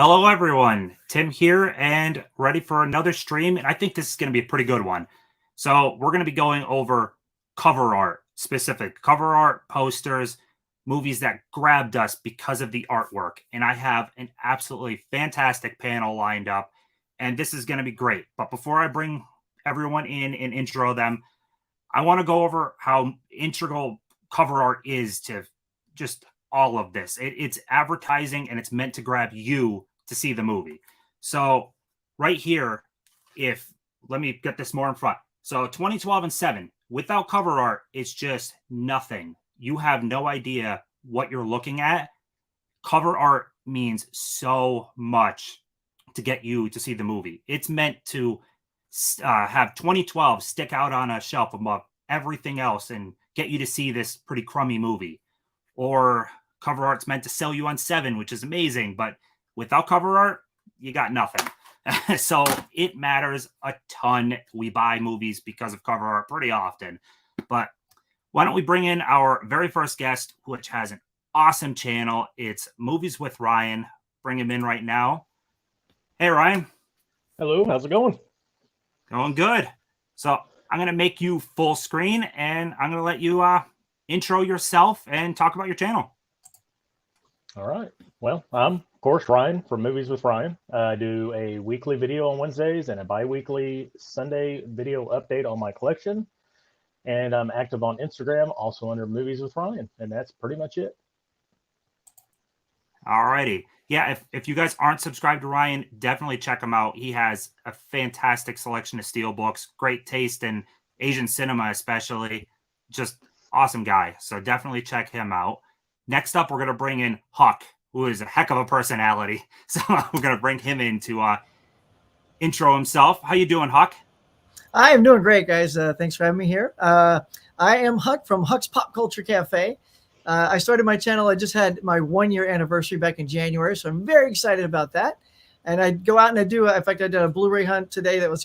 Hello, everyone. Tim here and ready for another stream. And I think this is going to be a pretty good one. So, we're going to be going over cover art, specific cover art, posters, movies that grabbed us because of the artwork. And I have an absolutely fantastic panel lined up, and this is going to be great. But before I bring everyone in and intro them, I want to go over how integral cover art is to just all of this. It's advertising and it's meant to grab you to see the movie. So, right here, if let me get this more in front. So, 2012 and 7, without cover art, it's just nothing. You have no idea what you're looking at. Cover art means so much to get you to see the movie. It's meant to have 2012 stick out on a shelf above everything else and get you to see this pretty crummy movie. Or cover art's meant to sell you on 7, which is amazing, but without cover art, you got nothing. So it matters a ton. We buy movies because of cover art pretty often. But why don't we bring in our very first guest, which has an awesome channel. It's Movies with Ryon. Bring him in right now. Hey, Ryan. Hello, how's it going? Going good. So I'm going to make you full screen, and I'm going to let you intro yourself and talk about your channel. All right. Well, I'm, of course, Ryan from Movies with Ryan. I do a weekly video on Wednesdays and a bi-weekly Sunday video update on my collection. And I'm active on Instagram, also under Movies with Ryan. And that's pretty much it. All righty. Yeah, if you guys aren't subscribed to Ryan, definitely check him out. He has a fantastic selection of steel books, great taste in Asian cinema, especially. Just awesome guy. So definitely check him out. Next up, we're going to bring in Huck, who is a heck of a personality. So we're going to bring him in to intro himself. How you doing, Huck? I am doing great, guys. Thanks for having me here. I am Huck from Huck's Pop Culture Cafe. I started my channel. I just had my 1-year anniversary back in January, so I'm very excited about that. And I go out and I do, in fact, I did a Blu-ray hunt today that was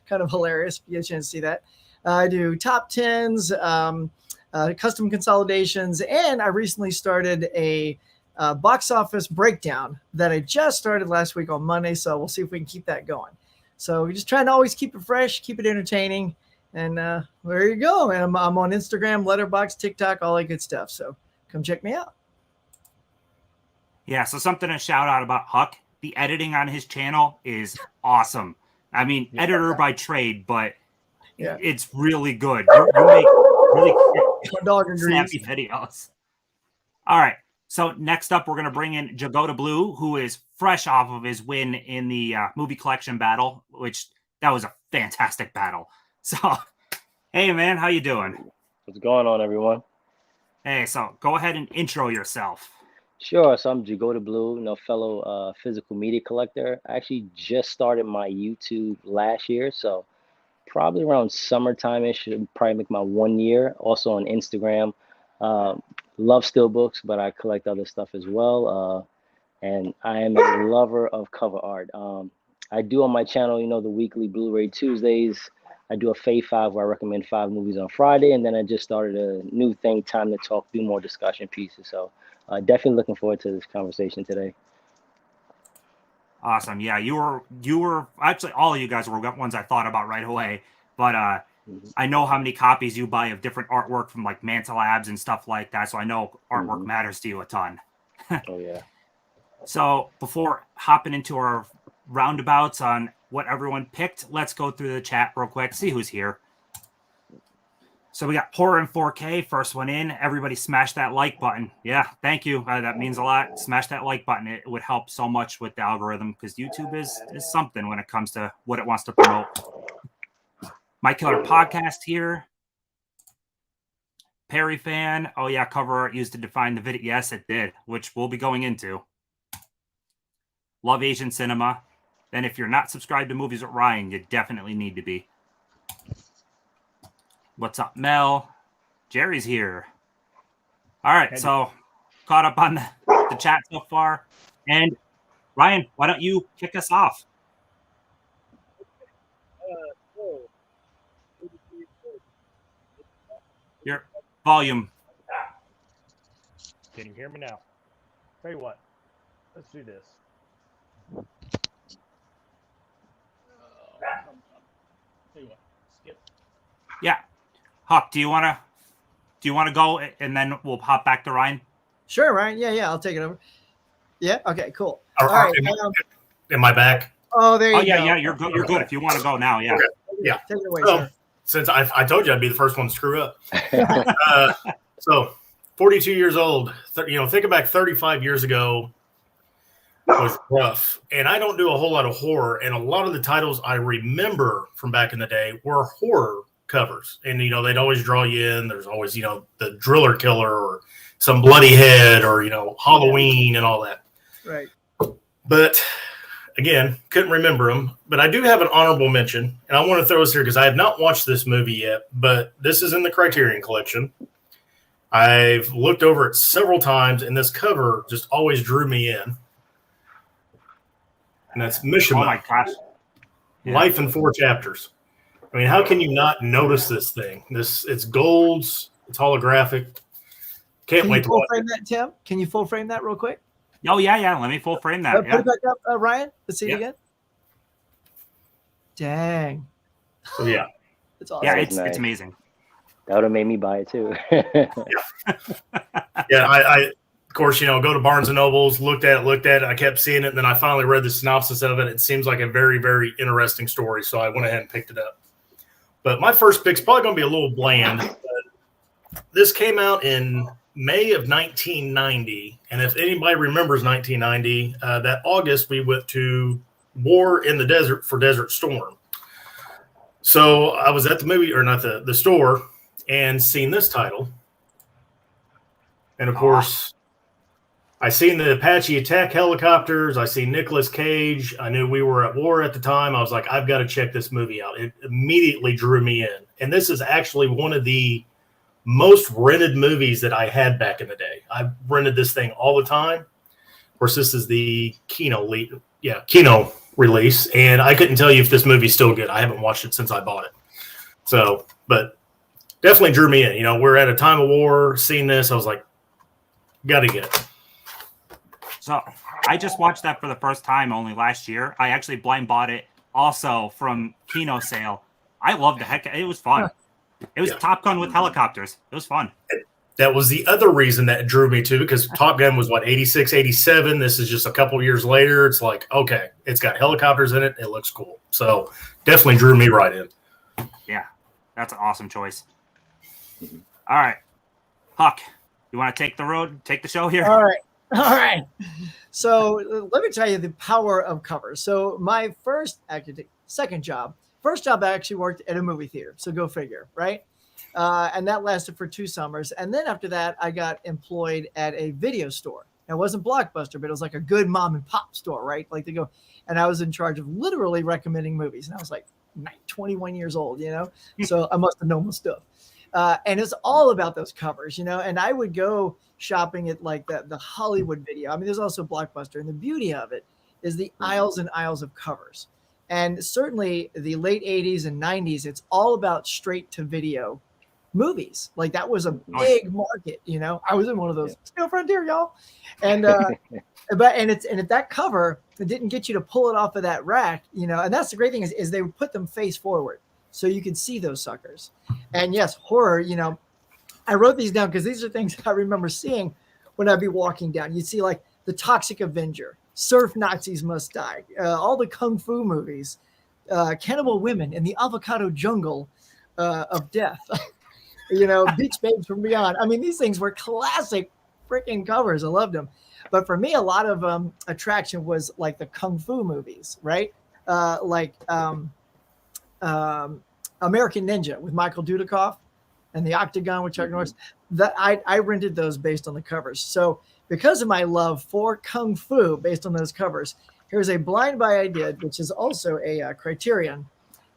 kind of hilarious. If you get a chance to see that. I do top 10s, custom consolidations, and I recently started a box office breakdown that I just started last week on Monday, so we'll see if we can keep that going. So we're just trying to always keep it fresh, keep it entertaining, and there you go. And I'm on Instagram, Letterboxd, TikTok, all that good stuff. So come check me out. Yeah, so something to shout out about Huck. The editing on his channel is awesome. I mean, editor by trade, but it's really good. You make really snappy videos. All right. So next up, we're going to bring in Jagoda Blue, who is fresh off of his win in the movie collection battle, which that was a fantastic battle. So, hey, man, how you doing? What's going on, everyone? Hey, so go ahead and intro yourself. Sure. So I'm Jagoda Blue, fellow physical media collector. I actually just started my YouTube last year, so probably around summertime-ish, should probably make my 1 year. Also on Instagram. Love steelbooks, but I collect other stuff as well. And I am a lover of cover art. I do on my channel, the weekly Blu-ray Tuesdays. I do a Fave 5 where I recommend 5 movies on Friday. And then I just started a new thing, Time to Talk, do more discussion pieces. So definitely looking forward to this conversation today. Awesome. Yeah, you were actually, all of you guys were ones I thought about right away. But I know how many copies you buy of different artwork from like Manta Labs and stuff like that. So I know artwork matters to you a ton. Oh, yeah. So before hopping into our roundabouts on what everyone picked, let's go through the chat real quick, see who's here. So we got Horror in 4K, first one in. Everybody smash that like button. Yeah, thank you. That means a lot. Smash that like button. It would help so much with the algorithm because YouTube is something when it comes to what it wants to promote. My Killer Podcast here. Perry fan. Oh, yeah, cover art used to define the video. Yes, it did, which we'll be going into. Love Asian cinema. Then if you're not subscribed to Movies with Ryan, you definitely need to be. What's up, Mel? Jerry's here. All right, so caught up on the chat so far. And Ryan, why don't you kick us off? Your volume. Can you hear me now? Tell you what, let's do this. see what. Skip. Yeah. Huck, do you want to go and then we'll hop back to Ryan? Sure, Ryan. Yeah, I'll take it over. Yeah. Okay. Cool. All right. Am I back? Oh, there you go. Yeah. You're good. You're good if you want to go now. Yeah. Okay. Yeah. Take it away, So, sir. since I told you I'd be the first one to screw up. So 42 years old, thinking back 35 years ago was rough. And I don't do a whole lot of horror. And a lot of the titles I remember from back in the day were horror covers. And, they'd always draw you in. There's always, the driller killer or some bloody head or, Halloween and all that. Right. But again, couldn't remember them, but I do have an honorable mention, and I want to throw this here because I have not watched this movie yet, but this is in the Criterion Collection. I've looked over it several times, and this cover just always drew me in. And that's Mishima. Oh, my gosh. Yeah. Life in 4 Chapters. I mean, how can you not notice this thing? It's golds, it's holographic. Can't wait to watch it. Can you full frame that, Tim? Can you full frame that real quick? Oh, yeah. Let me full frame that. Put it back up, Ryan. Let's see it again. Dang. So, yeah. It's awesome. Yeah, Nice. it's amazing. That would have made me buy it too. Yeah, I of course, go to Barnes and Nobles, looked at it. I kept seeing it, and then I finally read the synopsis of it. It seems like a very, very interesting story, so I went ahead and picked it up. But my first pick's probably going to be a little bland. But this came out in May of 1990, and if anybody remembers 1990, that August we went to war in the desert for Desert Storm. So I was at the movie, or not the store, and seen this title. And of course, I seen the Apache attack helicopters. I seen Nicolas Cage. I knew we were at war at the time. I was like, I've got to check this movie out. It immediately drew me in. And this is actually one of the most rented movies that I had back in the day. I rented this thing all the time. Of course, this is the Kino release, and I couldn't tell you if this movie's still good. I haven't watched it since I bought it. So, but definitely drew me in. We're at a time of war, seeing this, I was like, gotta get it. So I just watched that for the first time only last year. I actually blind bought it also from Kino sale. I loved the heck. It was fun. It was Top Gun with helicopters. It was fun. That was the other reason that drew me to, because Top Gun was 86, 87. This is just a couple years later. It's like, okay, it's got helicopters in it. It looks cool. So definitely drew me right in. Yeah, that's an awesome choice. All right. Huck, you want to take the show here? All right. So let me tell you the power of covers. So my first job I actually worked at a movie theater. So go figure, right? And that lasted for 2 summers. And then after that, I got employed at a video store. It wasn't Blockbuster, but it was like a good mom and pop store, right? Like they go, and I was in charge of literally recommending movies. And I was like 21 years old, so I must have known my stuff. And it's all about those covers, and I would go shopping at like the Hollywood video. I mean, there's also Blockbuster, and the beauty of it is the aisles and aisles of covers. And certainly the late 80s and 90s, it's all about straight to video movies. Like that was a big market, I was in one of those. Steel Frontier, y'all. And and that cover, it didn't get you to pull it off of that rack, and that's the great thing is they would put them face forward so you could see those suckers. And yes, horror, I wrote these down because these are things I remember seeing when I'd be walking down. You'd see like The Toxic Avenger, Surf Nazis Must Die, all the Kung Fu movies, Cannibal Women in the Avocado Jungle of Death, Beach Babes from Beyond. I mean, these things were classic freaking covers. I loved them. But for me, a lot of attraction was like the Kung Fu movies, right? American Ninja with Michael Dudikoff and the Octagon with Chuck Norris. That I rented those based on the covers. So because of my love for Kung Fu based on those covers, here's a blind buy I did, which is also a Criterion.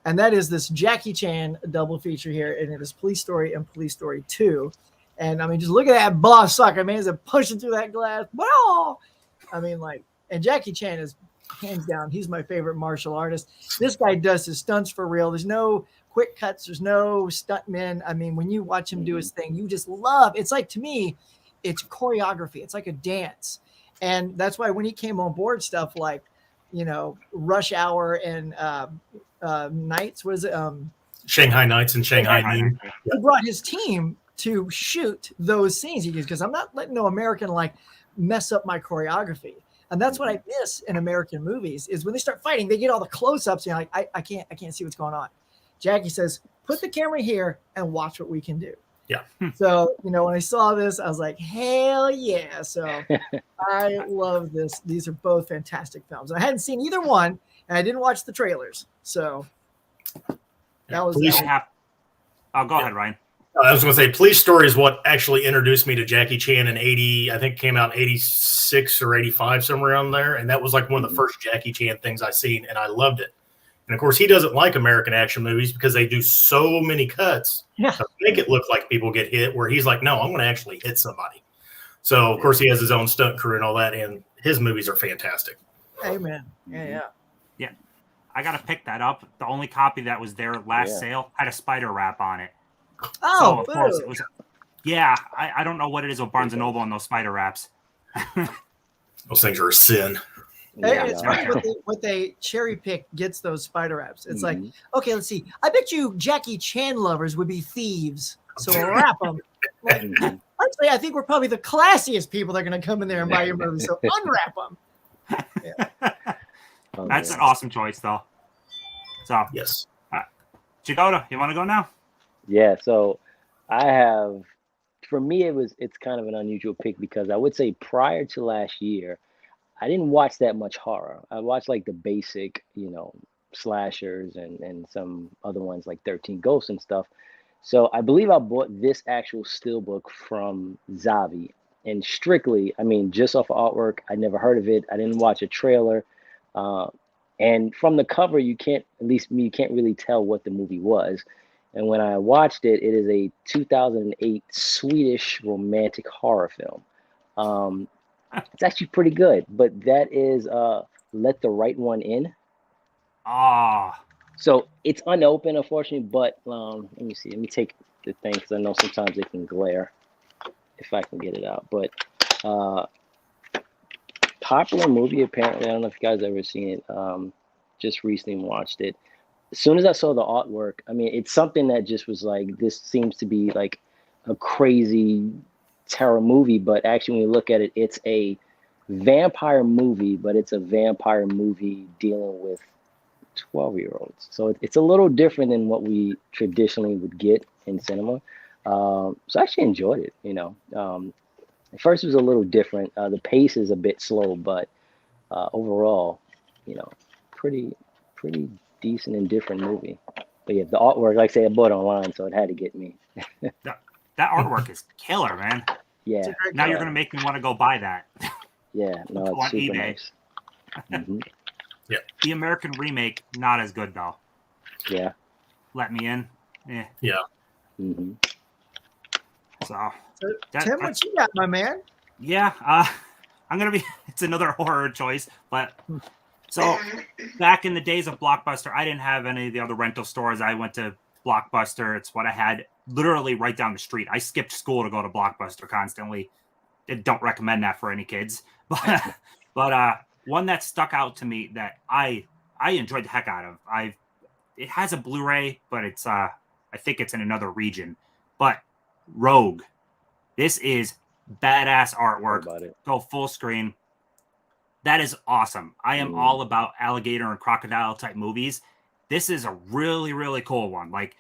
And that is this Jackie Chan double feature here. And it is Police Story and Police Story 2. And I mean, just look at that boss sucker, man. He's pushing through that glass. Wow. I mean, and Jackie Chan is hands down, he's my favorite martial artist. This guy does his stunts for real. There's no quick cuts. There's no stuntmen. I mean, when you watch him do his thing, you just love. It's like, to me, it's choreography. It's like a dance. And that's why when he came on board, stuff like, Rush Hour and Nights. What is it? Shanghai Nights and Shanghai Noon. He brought his team to shoot those scenes. He goes, because I'm not letting no American like mess up my choreography. And that's what I miss in American movies is when they start fighting, they get all the close-ups. And you're like, I can't see what's going on. Jackie says, put the camera here and watch what we can do. Yeah. So, when I saw this, I was like, hell yeah. So I love this. These are both fantastic films. I hadn't seen either one, and I didn't watch the trailers. So that was go ahead, Ryan. I was going to say, Police Story is what actually introduced me to Jackie Chan in 80, I think it came out in 86 or 85, somewhere around there. And that was like one of the first Jackie Chan things I seen, and I loved it. And of course, he doesn't like American action movies because they do so many cuts to make it look like people get hit, where he's like, no, I'm going to actually hit somebody. So, of course, he has his own stunt crew and all that, and his movies are fantastic. Amen. Yeah. I got to pick that up. The only copy that was there last sale had a spider wrap on it. Oh, so, of course, it was. Yeah, I don't know what it is with Barnes & Noble and those spider wraps. Those things are a sin. It's funny what they cherry pick gets those spider wraps. It's like, okay, let's see. I bet you Jackie Chan lovers would be thieves, so we'll wrap them. Actually, I think we're probably the classiest people that are going to come in there and buy your movie, so unwrap them. That's an awesome choice, though. So yes, Jagoda, you want to go now? Yeah. So I have. For me, it's kind of an unusual pick because I would say prior to last year, I didn't watch that much horror. I watched like the basic, slashers and some other ones like 13 Ghosts and stuff. So I believe I bought this actual steelbook from Zavi. And strictly, just off of artwork, I never heard of it. I didn't watch a trailer. And from the cover, you can't really tell what the movie was. And when I watched it, it is a 2008 Swedish romantic horror film. It's actually pretty good, but that is Let the Right One In. So it's unopened, unfortunately, but let me see. Let me take the thing because I know sometimes it can glare if I can get it out. But popular movie, apparently. I don't know if you guys ever seen it. Just recently watched it. As soon as I saw the artwork, it's something that just was like, this seems to be like a crazy terror movie, but actually when you look at it, it's a vampire movie, but it's a vampire movie dealing with 12-year-olds. So it's a little different than what we traditionally would get in cinema. So I actually enjoyed it, At first it was a little different. The pace is a bit slow, but overall, pretty decent and different movie. But yeah, the artwork, like I say, I bought it online, so it had to get me. That artwork is killer, man. Yeah. Now you're going to make me want to go buy that. Yeah, no, it's on super eBay. Nice. Yeah. The American remake, not as good, though. Yeah. Let Me In. Yeah. So, Tim, what you got, my man? Yeah, I'm going to be, it's another horror choice, but so back in the days of Blockbuster, I didn't have any of the other rental stores. I went to Blockbuster. It's what I had literally right down the street. I skipped school to go to Blockbuster constantly. I don't recommend that for any kids, but one that stuck out to me that I enjoyed the heck out of. It has a Blu-ray, but it's I think it's in another region. But Rogue, this is badass artwork. Go full screen. That is awesome. I am all about alligator and crocodile type movies. This is a really, really cool one. Like,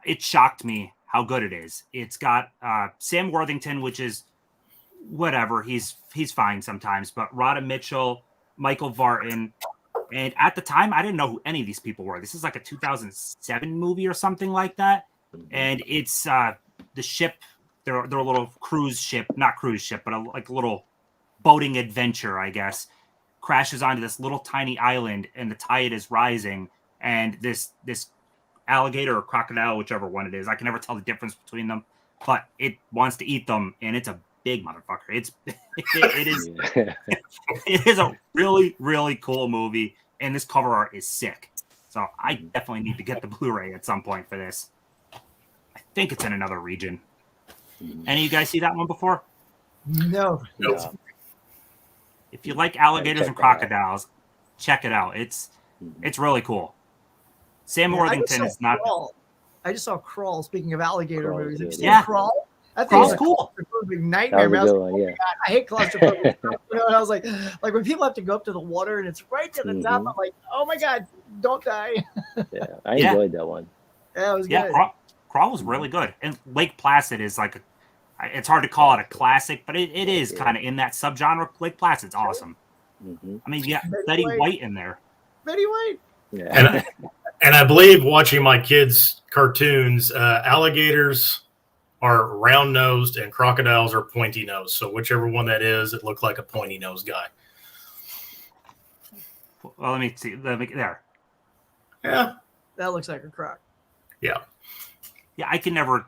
it shocked me how good it is. It's got Sam Worthington, which is whatever. He's fine sometimes. But Rhoda Mitchell, Michael Vartan. And at the time, I didn't know who any of these people were. This is like a 2007 movie or something like that. And it's the ship. They're a little cruise ship. Not cruise ship, but like a little boating adventure, I guess, crashes onto this little tiny island, and the tide is rising, and this alligator or crocodile, whichever one it is, I can never tell the difference between them, but it wants to eat them, and it's a big motherfucker. It is a really, really cool movie, and this cover art is sick. So I definitely need to get the Blu-ray at some point for this. I think it's in another region. Any of you guys see that one before? No. If you like alligators and crocodiles, check it out. It's really cool. Sam Worthington is not. I just saw Crawl. Speaking of alligator Crawl, movies, have you seen yeah. Crawl? That Crawl's thing's a cool. claustrophobic nightmare. That was a good one, yeah. God, I hate claustrophobic. And I was like when people have to go up to the water and it's right to the top, I'm like, oh my God, don't die. Yeah, I enjoyed that one. Yeah, it was Yeah, good. Crawl was really good. And Lake Placid is like it's hard to call it a classic, but it is kind of in that subgenre. Lake Placid's awesome. I mean, yeah, Betty White in there. Betty White. Yeah. And I believe watching my kids' cartoons, alligators are round nosed and crocodiles are pointy nosed. So whichever one that is, it looked like a pointy nosed guy. Well, let me see. There. Yeah. That looks like a croc. Yeah. Yeah, I can never.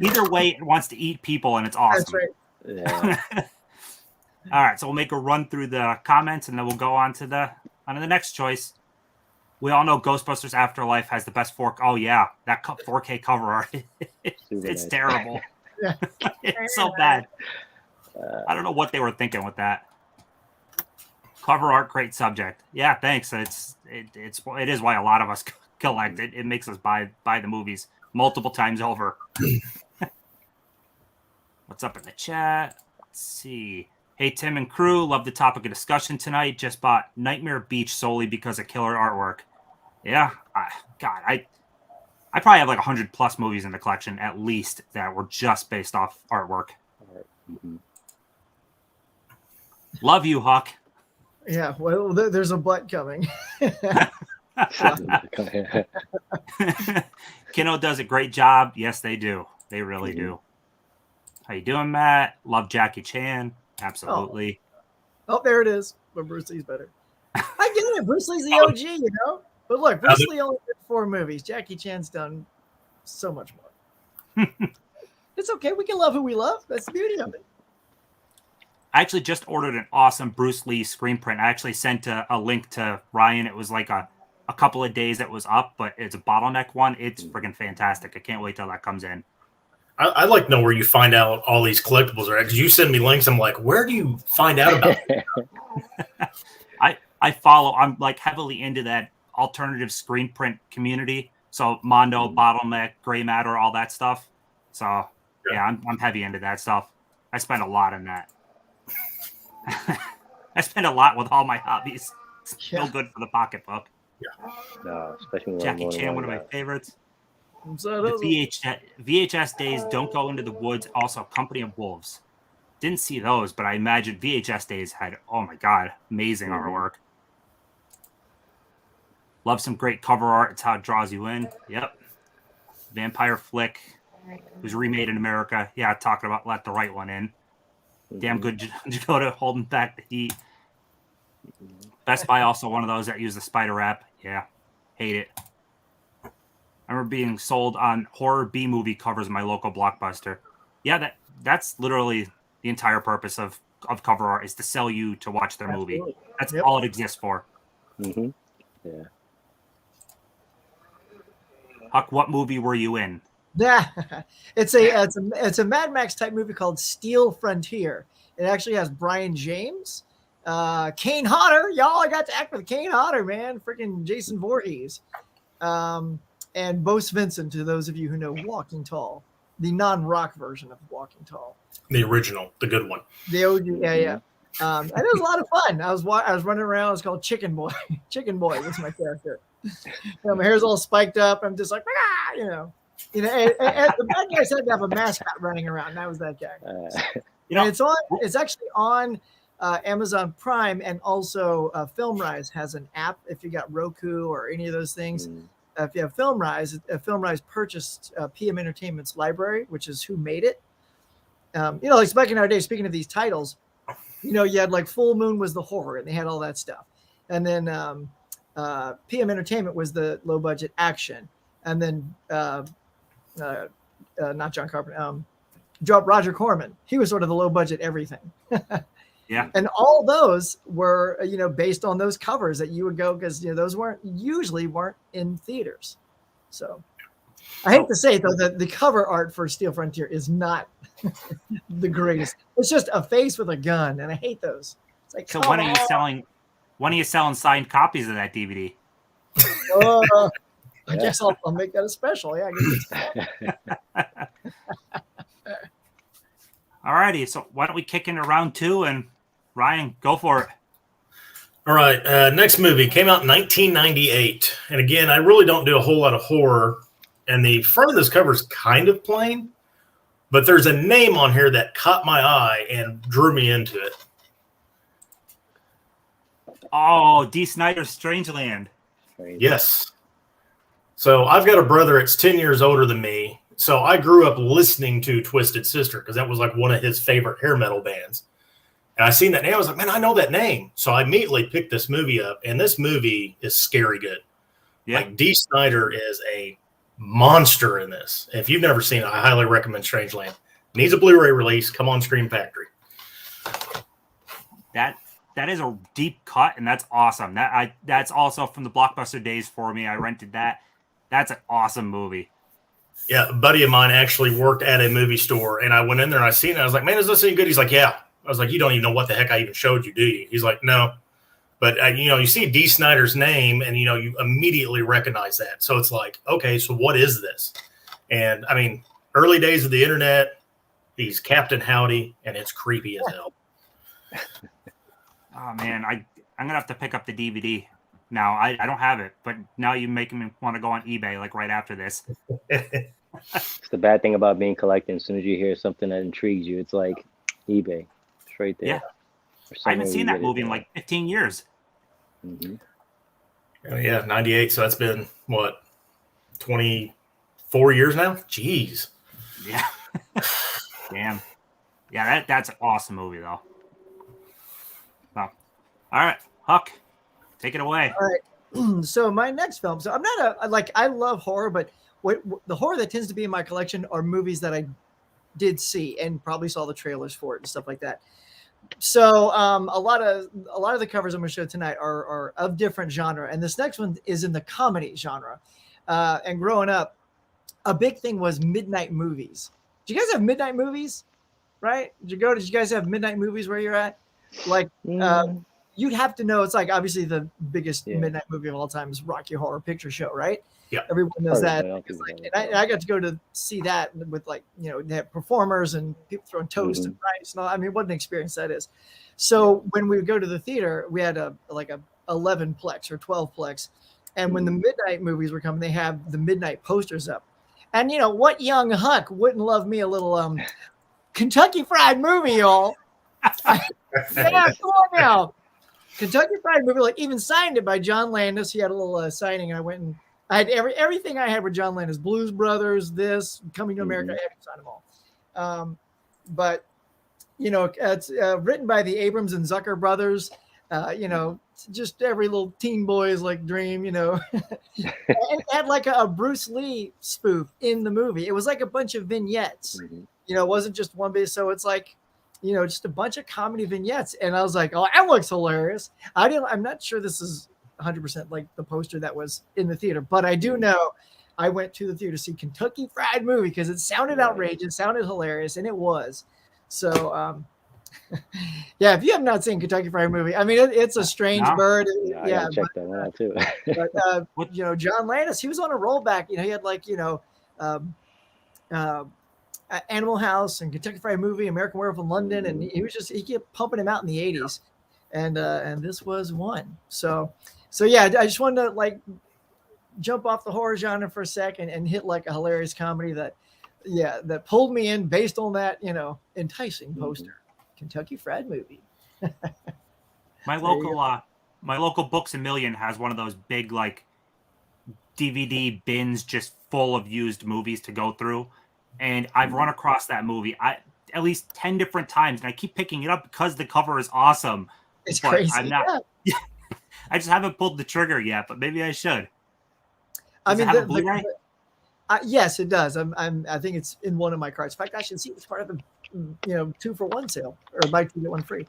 Either way, it wants to eat people, and it's awesome. That's right. Yeah. All right, so we'll make a run through the comments, and then we'll go on to the next choice. We all know Ghostbusters Afterlife has the best 4K. Oh yeah, that 4K cover art. It's terrible. It's so bad. I don't know what they were thinking with that. Cover art, great subject. Yeah, thanks. It is why a lot of us collect it. It makes us buy the movies multiple times over. What's up in the chat? Let's see. Hey, Tim and crew, love the topic of discussion tonight. Just bought Nightmare Beach solely because of killer artwork. Yeah, I probably have like 100 plus movies in the collection at least that were just based off artwork. Love you, Huck. Yeah, well, there's a butt coming. Kino does a great job. Yes, they do. They really do. How you doing, Matt? Love Jackie Chan. Absolutely. Oh, there it is. But Bruce Lee's better. I get it. Bruce Lee's the OG, you know? But look, Bruce Lee only did 4 movies. Jackie Chan's done so much more. It's okay. We can love who we love. That's the beauty of it. I actually just ordered an awesome Bruce Lee screen print. I actually sent a link to Ryan. It was like a couple of days that was up, but it's a bottleneck one. It's freaking fantastic. I can't wait till that comes in. I'd like to know where you find out all these collectibles are at, because you send me links. I'm like, where do you find out about it? I follow. I'm like heavily into that alternative screen print community. So Mondo, Bottleneck, Gray Matter, all that stuff. So yeah, I'm heavy into that stuff. I spend a lot on that. I spend a lot with all my hobbies. It's still good for the pocketbook. Yeah. No, especially Jackie Chan, one of my favorites. So The VHS days, Don't Go Into the Woods, also Company of Wolves. Didn't see those, but I imagine VHS days had, oh my God, amazing artwork. Love some great cover art. It's how it draws you in. Yep. Vampire flick. It was remade in America. Yeah, talking about Let the Right One In. Damn good Dakota holding back the heat. Best Buy also one of those that use the spider wrap. Yeah, hate it. I remember being sold on horror B movie covers in my local Blockbuster. Yeah, that's literally the entire purpose of cover art, is to sell you to watch their movie. That's all it exists for. Yeah. Huck, what movie were you in? Yeah, it's a Mad Max type movie called Steel Frontier. It actually has Brian James, Kane Hodder. Y'all, I got to act with Kane Hodder, man. Freaking Jason Voorhees, and Bo Svensson. To those of you who know Walking Tall, the non-rock version of Walking Tall, The original, the good one. the OG. Yeah. And it was a lot of fun. I was running around. It was called Chicken Boy. Chicken Boy was my character. My hair's all spiked up. I'm just like, you know. And the bad guys had to have a mascot running around. And that was that guy. It's actually on Amazon Prime, and also FilmRise has an app. If you got Roku or any of those things, if you have FilmRise purchased PM Entertainment's library, which is who made it. Like back in our day, speaking of these titles, you had like Full Moon was the horror, and they had all that stuff, and then PM Entertainment was the low budget action, and then not John Carpenter, Roger Corman. He was sort of the low budget everything. Yeah. And all those were, based on those covers that you would go, because those weren't in theaters. So I hate to say it, though, that the cover art for Steel Frontier is not the greatest. It's just a face with a gun, and I hate those. It's like, so when are you When are you selling signed copies of that DVD? I guess I'll make that a special. Yeah, All righty. So why don't we kick into round 2 and Ryan, go for it. All right. Next movie came out in 1998. And again, I really don't do a whole lot of horror. And the front of this cover is kind of plain, but there's a name on here that caught my eye and drew me into it. Oh, D. Snyder's Strangeland. Yes. So I've got a brother that's 10 years older than me. So I grew up listening to Twisted Sister because that was like one of his favorite hair metal bands. And I seen that name. I was like, man, I know that name. So I immediately picked this movie up. And this movie is scary good. Yeah. Like D. Snyder is a monster in this. If you've never seen it, I highly recommend Strangeland. Needs a Blu-ray release. Come on, Scream Factory. That is a deep cut, and that's awesome. That's also from the Blockbuster days for me. I rented that. That's an awesome movie. Yeah, a buddy of mine actually worked at a movie store, and I went in there and I seen it. I was like, man, is this any good? He's like, yeah. I was like, you don't even know what the heck I even showed you, do you? He's like, no. But, you see D. Snyder's name, and, you immediately recognize that. So it's like, okay, so what is this? And, I mean, early days of the internet, he's Captain Howdy, and it's creepy as hell. Oh, man, I'm going to have to pick up the DVD now. I don't have it, but now you're making me want to go on eBay, like, right after this. It's the bad thing about being collecting. As soon as you hear something that intrigues you, it's like eBay. It's right there. Yeah. I haven't seen that movie in, like, 15 years. Mm-hmm. Yeah, 98. So that's been, what, 24 years now? Jeez. Yeah. Damn. Yeah, that's an awesome movie, though. Well, all right, Huck, take it away. All right. So my next film. So I'm not I love horror, but what the horror that tends to be in my collection are movies that I did see and probably saw the trailers for it and stuff like that. So a lot of the covers I'm going to show tonight are of different genre, and this next one is in the comedy genre. And growing up, a big thing was midnight movies. Do you guys have midnight movies? Right? Did you guys have midnight movies where you're at? Like you'd have to know. It's like obviously the biggest midnight movie of all time is Rocky Horror Picture Show, right? Yeah, everyone knows that. And I got to go to see that with they have performers and people throwing toast and rice. And all. I mean, what an experience that is. So when we would go to the theater, we had a 11 plex or 12 plex, and when the midnight movies were coming, they have the midnight posters up. And what young Huck wouldn't love me a little Kentucky Fried Movie, y'all. Yeah, come on now. Kentucky Fried Movie, like even signed it by John Landis. He had a little signing, and I went and I had everything I had with John Landis, Blues Brothers, this, Coming to America. I had to sign them all. But it's written by the Abrams and Zucker brothers. Just every little teen boy's like dream, and it had like a Bruce Lee spoof in the movie. It was like a bunch of vignettes. It wasn't just one bit. So it's like, just a bunch of comedy vignettes. And I was like, oh, that looks hilarious. I'm not sure this is 100% like the poster that was in the theater, but I do know I went to the theater to see Kentucky Fried Movie because it sounded outrageous, sounded hilarious, and it was. So, yeah, if you have not seen Kentucky Fried Movie, I mean, it's a strange bird. I gotta check that one out too. But John Landis, he was on a rollback. He had like Animal House and Kentucky Fried Movie, American Werewolf in London, and he kept pumping him out in the 80s, and this was one. So yeah, I just wanted to like jump off the horror genre for a second and hit like a hilarious comedy that pulled me in based on that enticing poster. Kentucky Fried Movie. My local Books A Million has one of those big like DVD bins just full of used movies to go through. And I've run across that movie at least 10 different times, and I keep picking it up because the cover is awesome. It's crazy. I'm not. Yeah. I just haven't pulled the trigger yet, but maybe I should. Yes, it does. I think it's in one of my cards. In fact, I should see it's part of the 2-for-1 sale or buy 2 get 1 free.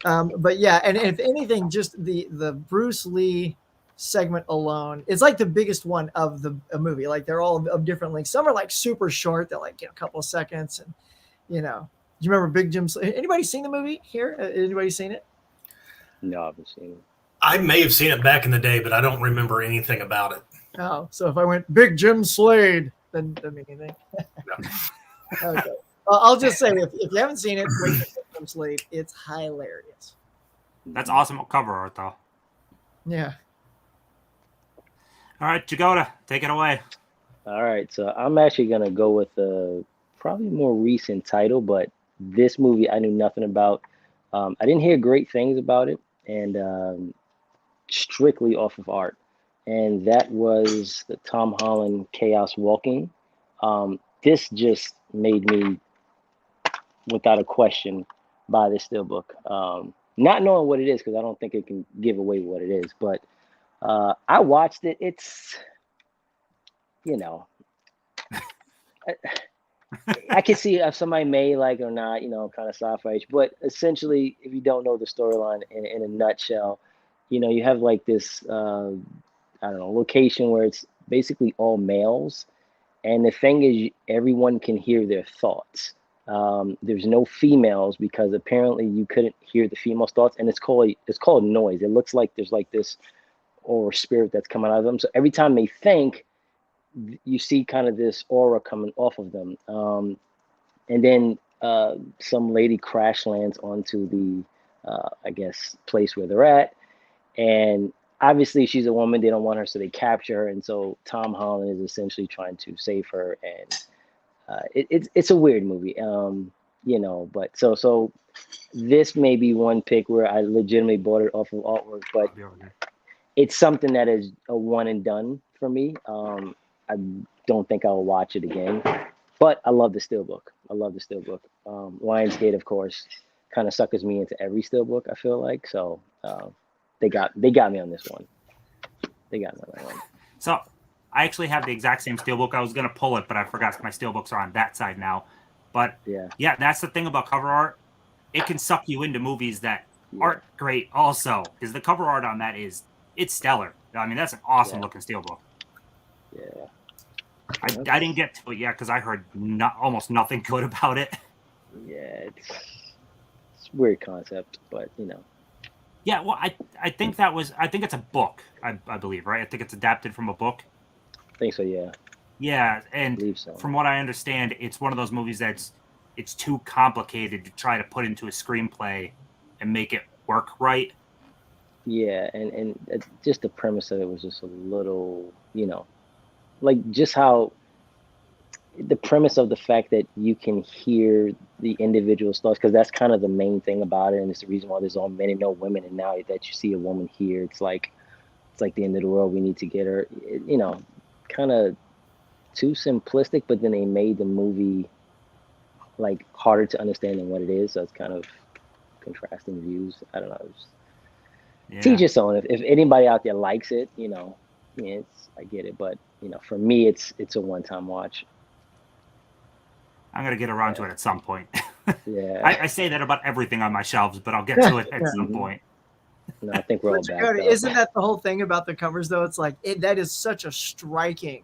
But yeah, and if anything, just the Bruce Lee segment alone, it's like the biggest one of a movie. Like they're all of different lengths. Some are like super short, they're like a couple of seconds. And do you remember Big Jim? Anybody seen the movie here? Anybody seen it? No, I haven't seen it. I may have seen it back in the day, but I don't remember anything about it. Oh, so if I went Big Jim Slade, then doesn't mean anything. No. Okay. Well, I'll just say if you haven't seen it, wait for Big Jim Slade. It's hilarious. That's awesome cover art, though. Yeah. All right, Jagoda, take it away. All right, so I'm actually gonna go with a probably more recent title, but this movie I knew nothing about. I didn't hear great things about it, and strictly off of art, and that was the Tom Holland Chaos Walking. This just made me, without a question, buy this steelbook. Not knowing what it is, because I don't think it can give away what it is, but I watched it. It's, you know, I can see if somebody may like it or not, you know, kind of sci-fi, but essentially, if you don't know the storyline in a nutshell, you know, you have like this, I don't know, location where it's basically all males. And the thing is, everyone can hear their thoughts. There's no females because apparently you couldn't hear the females' thoughts, and it's called noise. It looks like there's like this aura spirit that's coming out of them. So every time they think, you see kind of this aura coming off of them. And then some lady crash lands onto the, I guess, place where they're at, and obviously she's a woman. They don't want her, so they capture her. And so Tom Holland is essentially trying to save her. And it's a weird movie, you know. But so this may be one pick where I legitimately bought it off of artwork, but it's something that is a one and done for me. I don't think I'll watch it again. But I love the steelbook. I love the steelbook. Lionsgate, of course, kind of suckers me into every steelbook, I feel like. So they got me on this one. They got me on that one. So I actually have the exact same steelbook. I was going to pull it, but I forgot my steelbooks are on that side now. But yeah, that's the thing about cover art. It can suck you into movies that aren't great also, because the cover art on that it's stellar. I mean, that's an awesome looking steelbook. Yeah. I didn't get to it yet because I heard almost nothing good about it. Yeah, it's a weird concept, but you know. Yeah, well, I think it's a book, I believe, right? I think it's adapted from a book. I think so, yeah. Yeah, I and believe so. From what I understand, it's one of those movies it's too complicated to try to put into a screenplay and make it work right. Yeah, and just the premise of it was just a little, you know, like just how the premise of the fact that you can hear the individual thoughts, because that's kind of the main thing about it, and it's the reason why there's all men and no women. And now that you see a woman here, it's like the end of the world. We need to get her, you know, kind of too simplistic. But then they made the movie like harder to understand than what it is. So it's kind of contrasting views. I don't know. Teach your own. If anybody out there likes it, you know, yeah, I get it. But you know, for me, it's a one-time watch. I'm gonna get around to it at some point. Yeah, I say that about everything on my shelves, but I'll get to it at some point. No, I think we're all back. Isn't that the whole thing about the covers, though? It's like that is such a striking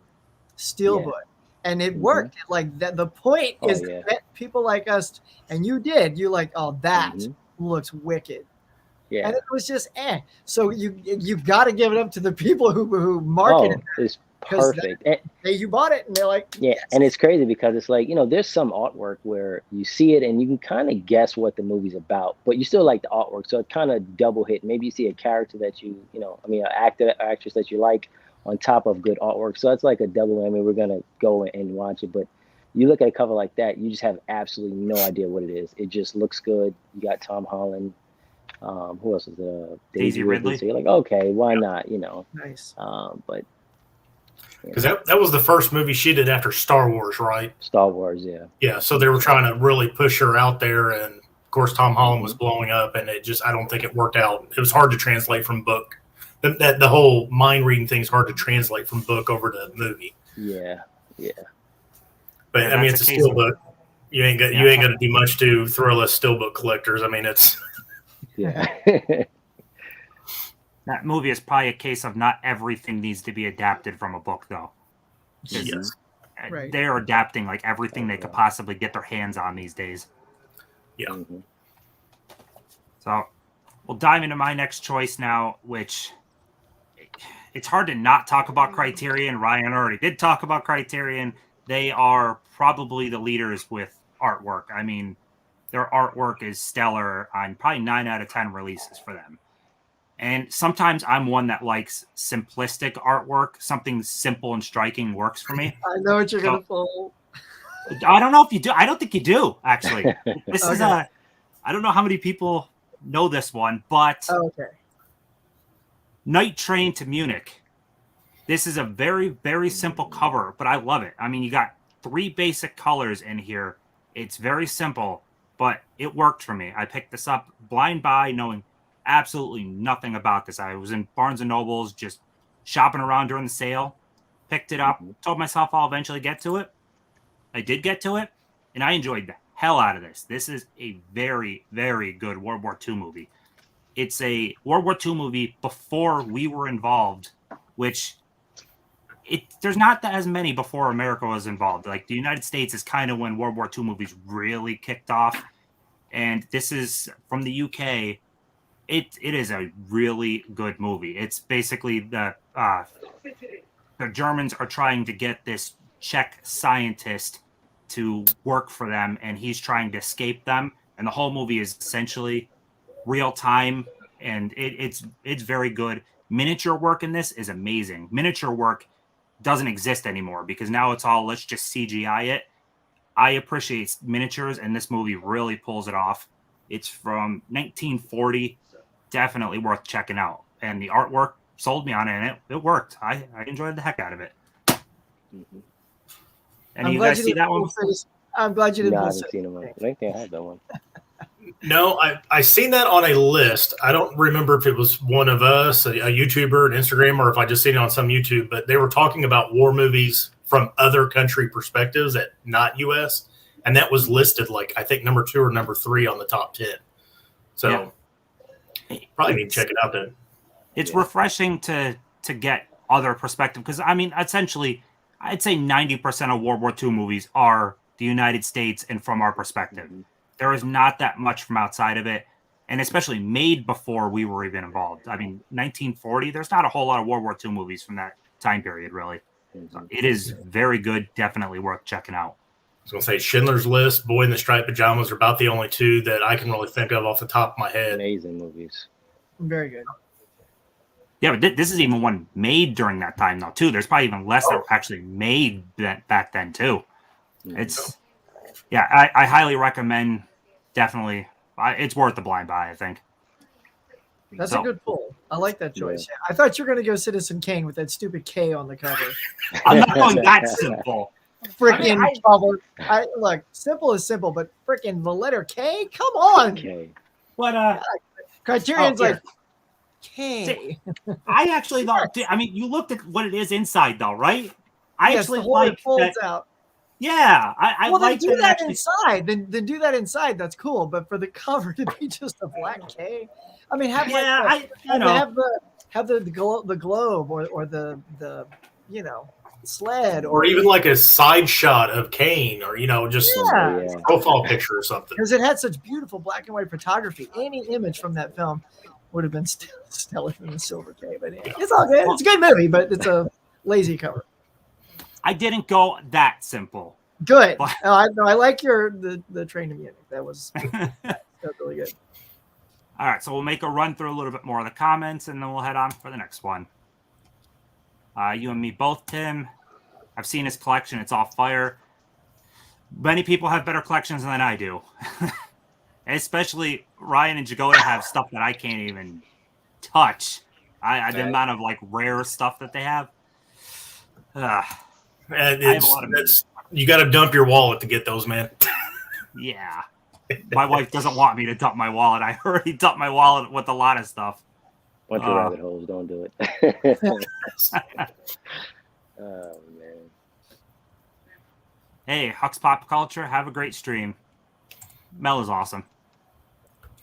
steelbook, and it worked. Like that. The point is that people like us, and you like, oh, that looks wicked. Yeah, and it was just So you got to give it up to the people who marketed it. It's perfect. You bought it, and they're like, yes. And it's crazy because it's like, you know, there's some artwork where you see it and you can kind of guess what the movie's about, but you still like the artwork, so it kind of double hit. Maybe you see a character that you know, I mean, an actor or actress that you like on top of good artwork, so it's like a double whammy. We're gonna go and watch it, but you look at a cover like that, you just have absolutely no idea what it is. It just looks good. You got Tom Holland. Who else is Daisy Ridley? So you're like, okay, why not? You know, nice. But because that was the first movie she did after Star Wars, right? Star Wars, yeah. Yeah, so they were trying to really push her out there, and of course Tom Holland was blowing up, and I don't think it worked out. It was hard to translate from book. The whole mind reading thing's hard to translate from book over to movie. Yeah. But I mean, it's a steelbook. You ain't gonna do much to thrill us steelbook collectors. I mean, it's. Yeah. That movie is probably a case of not everything needs to be adapted from a book, though. Yes. Right. They are adapting like everything they could possibly get their hands on these days. Yeah. So, We'll dive into my next choice now, which it's hard to not talk about Criterion. Ryan already did talk about Criterion. They are probably the leaders with artwork. I mean, their artwork is stellar on probably 9 out of 10 releases for them. And sometimes I'm one that likes simplistic artwork. Something simple and striking works for me. I know what you're going to pull. I don't know if you do. I don't think you do, actually. This is Okay. I don't know how many people know this one, but Okay. Night Train to Munich. This is a very, very simple cover, but I love it. I mean, you got 3 basic colors in here. It's very simple, but it worked for me. I picked this up blind buy, knowing absolutely nothing about this. I was in Barnes & Nobles just shopping around during the sale, picked it up, told myself I'll eventually get to it. I did get to it, and I enjoyed the hell out of this. This is a very, very good World War II movie. It's a World War II movie before we were involved, which there's not as many before America was involved. Like the United States is kind of when World War II movies really kicked off. And this is from the UK. It is a really good movie. It's basically the Germans are trying to get this Czech scientist to work for them, and he's trying to escape them. And the whole movie is essentially real time, and it's very good. Miniature work in this is amazing. Miniature work doesn't exist anymore because now it's all let's just CGI it. I appreciate miniatures, and this movie really pulls it off. It's from 1940. Definitely worth checking out. And the artwork sold me on it, and it worked. I enjoyed the heck out of it. Mhm. And you guys see that one? I'm glad you didn't. No, I pull haven't seen them. I think I had that one. No, I seen that on a list. I don't remember if it was one of us, a YouTuber, an Instagram, or if I just seen it on some YouTube. But they were talking about war movies from other country perspectives that not U.S. And that was listed like I think number 2 or number 3 on the top 10. So probably need to check it out then. It's refreshing to get other perspective because I mean, essentially, I'd say 90% of World War II movies are the United States and from our perspective. Mhm. There is not that much from outside of it, and especially made before we were even involved. I mean, 1940, there's not a whole lot of World War II movies from that time period, really. Mhm. It is very good, definitely worth checking out. I was going to say Schindler's List, Boy in the Striped Pajamas are about the only 2 that I can really think of off the top of my head. Amazing movies. Very good. Yeah, but this is even one made during that time, though, too. There's probably even less that were actually made back then, too. It's, yeah, I highly recommend, definitely. It's worth the blind buy, I think. That's So- a good pull. I like that choice. Yeah. I thought you were going to go Citizen Kane with that stupid K on the cover. I'm not going that simple. Freaking I- cover. Look, simple is simple, but freaking the letter K? Come on. Okay. But Criterion's Oh, here. like K. I actually thought, I mean, you looked at what it is inside, though, right? I Yes, actually the whole like it folds that. out. Yeah, I Well, then like do that. that Actually, inside. Then do that inside. That's cool. But for the cover to be just a black K, I mean, have yeah, like I have the globe or the sled Or even like a side shot of Kane or, just Yeah. Yeah. a profile picture or something. because it had such beautiful black and white photography. Any image from that film would have been stellar in the silver K. But yeah, it's all good. It's a good movie, but it's a lazy cover. I didn't go that simple. Good. But- I like the train to Munich. That's really good. All right, so we'll make a run through a little bit more of the comments, and then we'll head on for the next one. You and me both, Tim. I've seen his collection. It's all fire. Many people have better collections than I do. Especially Ryan and Jagoda have stuff that I can't even touch. The amount of, like, rare stuff that they have. And I have a lot of you got to dump your wallet to get those, man. Yeah. My wife doesn't want me to dump my wallet. I already dumped my wallet with a lot of stuff. Bunch of rabbit holes. Don't do it. Oh, man. Hey, Huck's Pop Culture, have a great stream. Mel is awesome.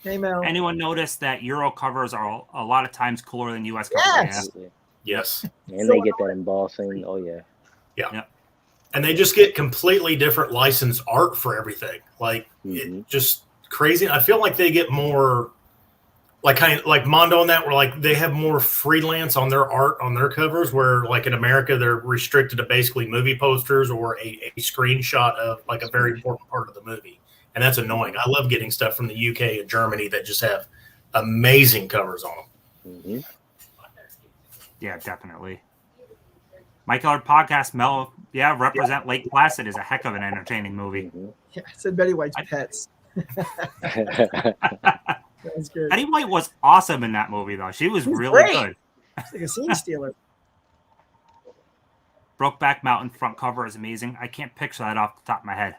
Hey, Mel. Anyone notice that Euro covers are a lot of times cooler than US covers? Yes. Absolutely. Yes. And they get that embossing. Oh, yeah. And they just get completely different licensed art for everything. Like, Mhm. it just crazy. I feel like they get more like kind of like Mondo and that, where like they have more freelance on their art on their covers, where like in America they're restricted to basically movie posters or a screenshot of like a very important part of the movie, and that's annoying. I love getting stuff from the UK and Germany that just have amazing covers on them. Mm-hmm. Yeah, definitely. My Killer Podcast, Mel, represent Lake Placid is a heck of an entertaining movie. Mm-hmm. Yeah, I said Betty White's Pets. That's good. Betty White was awesome in that movie, though. She was She's really great. good. She's like a scene stealer. Brokeback Mountain front cover is amazing. I can't picture that off the top of my head.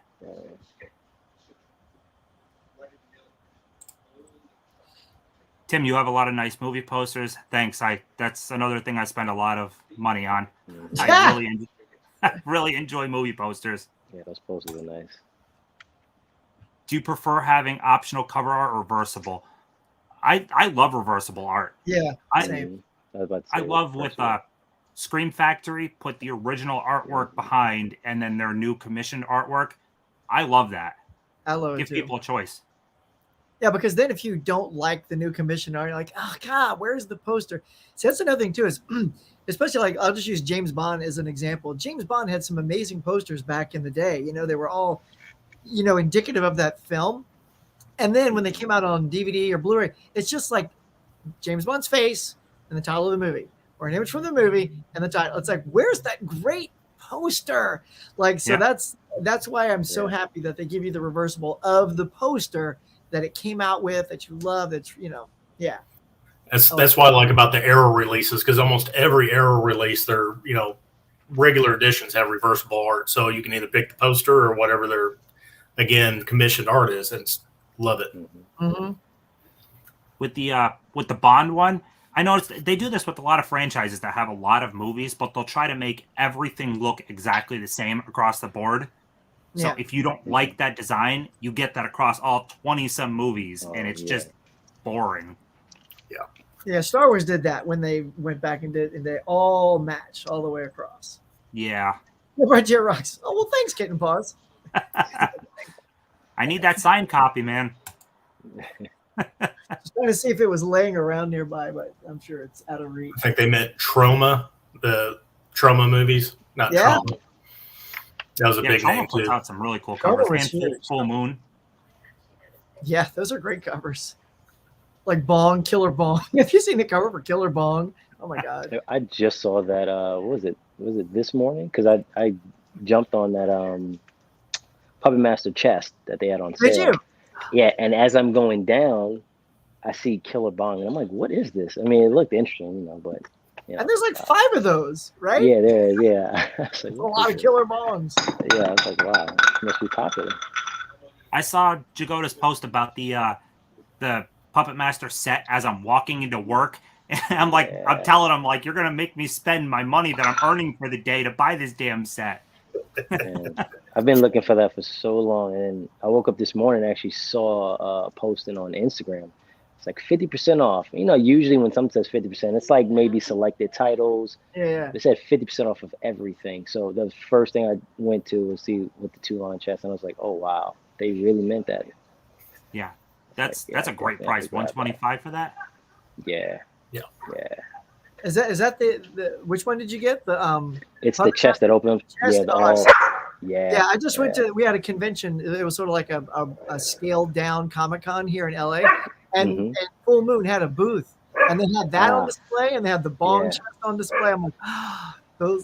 Tim, you have a lot of nice movie posters. Thanks. That's another thing I spend a lot of money on. I really enjoy movie posters. Yeah, those posters are nice. Do you prefer having optional cover art or reversible? I love reversible art. Yeah, same. I love with Scream Factory put the original artwork behind and then their new commissioned artwork. I love that. I love it Give too. people a choice. Yeah, because then if you don't like the new commission art, you're like, oh God, where's the poster? See, that's another thing too, is especially like I'll just use James Bond as an example. James Bond had some amazing posters back in the day. You know, they were all, you know, indicative of that film. And then when they came out on DVD or Blu-ray, it's just like James Bond's face and the title of the movie, or an image from the movie and the title. It's like, where's that great poster? Like, so that's why I'm so happy that they give you the reversible of the poster that it came out with, that you love, that's, you know, That's what I like about the Arrow releases, because almost every Arrow release, their regular editions have reversible art, so you can either pick the poster or whatever their commissioned art is, and love it. Mm-hmm. With the Bond one, I noticed they do this with a lot of franchises that have a lot of movies, but they'll try to make everything look exactly the same across the board. So if you don't like that design, you get that across all 20-some movies, and it's just boring. Yeah, Star Wars did that when they went back and they all match all the way across. Yeah. Frontier Rocks. Oh, well, thanks, Kitten Paws. I need that signed copy, man. Just trying to see if it was laying around nearby, but I'm sure it's out of reach. I think they meant Trauma, the Trauma movies, not Trauma. That was a big Trauma name puts too. out some really cool covers. And Full Moon. Yeah, those are great covers. Like Bong, Killer Bong. Have you seen the cover for Killer Bong? Oh my God! I just saw that. What was it? Was it this morning? Because I jumped on that Puppet Master chest that they had on sale. Did you? Yeah, and as I'm going down, I see Killer Bong, and I'm like, "What is this?" I mean, it looked interesting, but and there's like 5 of those, right? Yeah, yeah. Like, a lot of Killer Bongs. Yeah, I was like, "Wow, it must be popular." I saw Jagoda's post about the Puppet Master set as I'm walking into work. And I'm like, I'm telling him, like, you're going to make me spend my money that I'm earning for the day to buy this damn set. And I've been looking for that for so long. And I woke up this morning and actually saw posting on Instagram. It's like 50% off. You know, usually when something says 50%, it's like maybe selected titles. Yeah. They said 50% off of everything. So the first thing I went to was see with the 2-line chest. And I was like, oh, wow, they really meant that. Yeah. That's a great price. $125 for that? Yeah. Is that the which one did you get? It's the chest that opens. Yeah. I just went to. We had a convention. It was sort of like a scaled down Comic-Con here in LA, and Full Moon had a booth, and they had that on display, and they had the Bong chest on display. I'm like, those.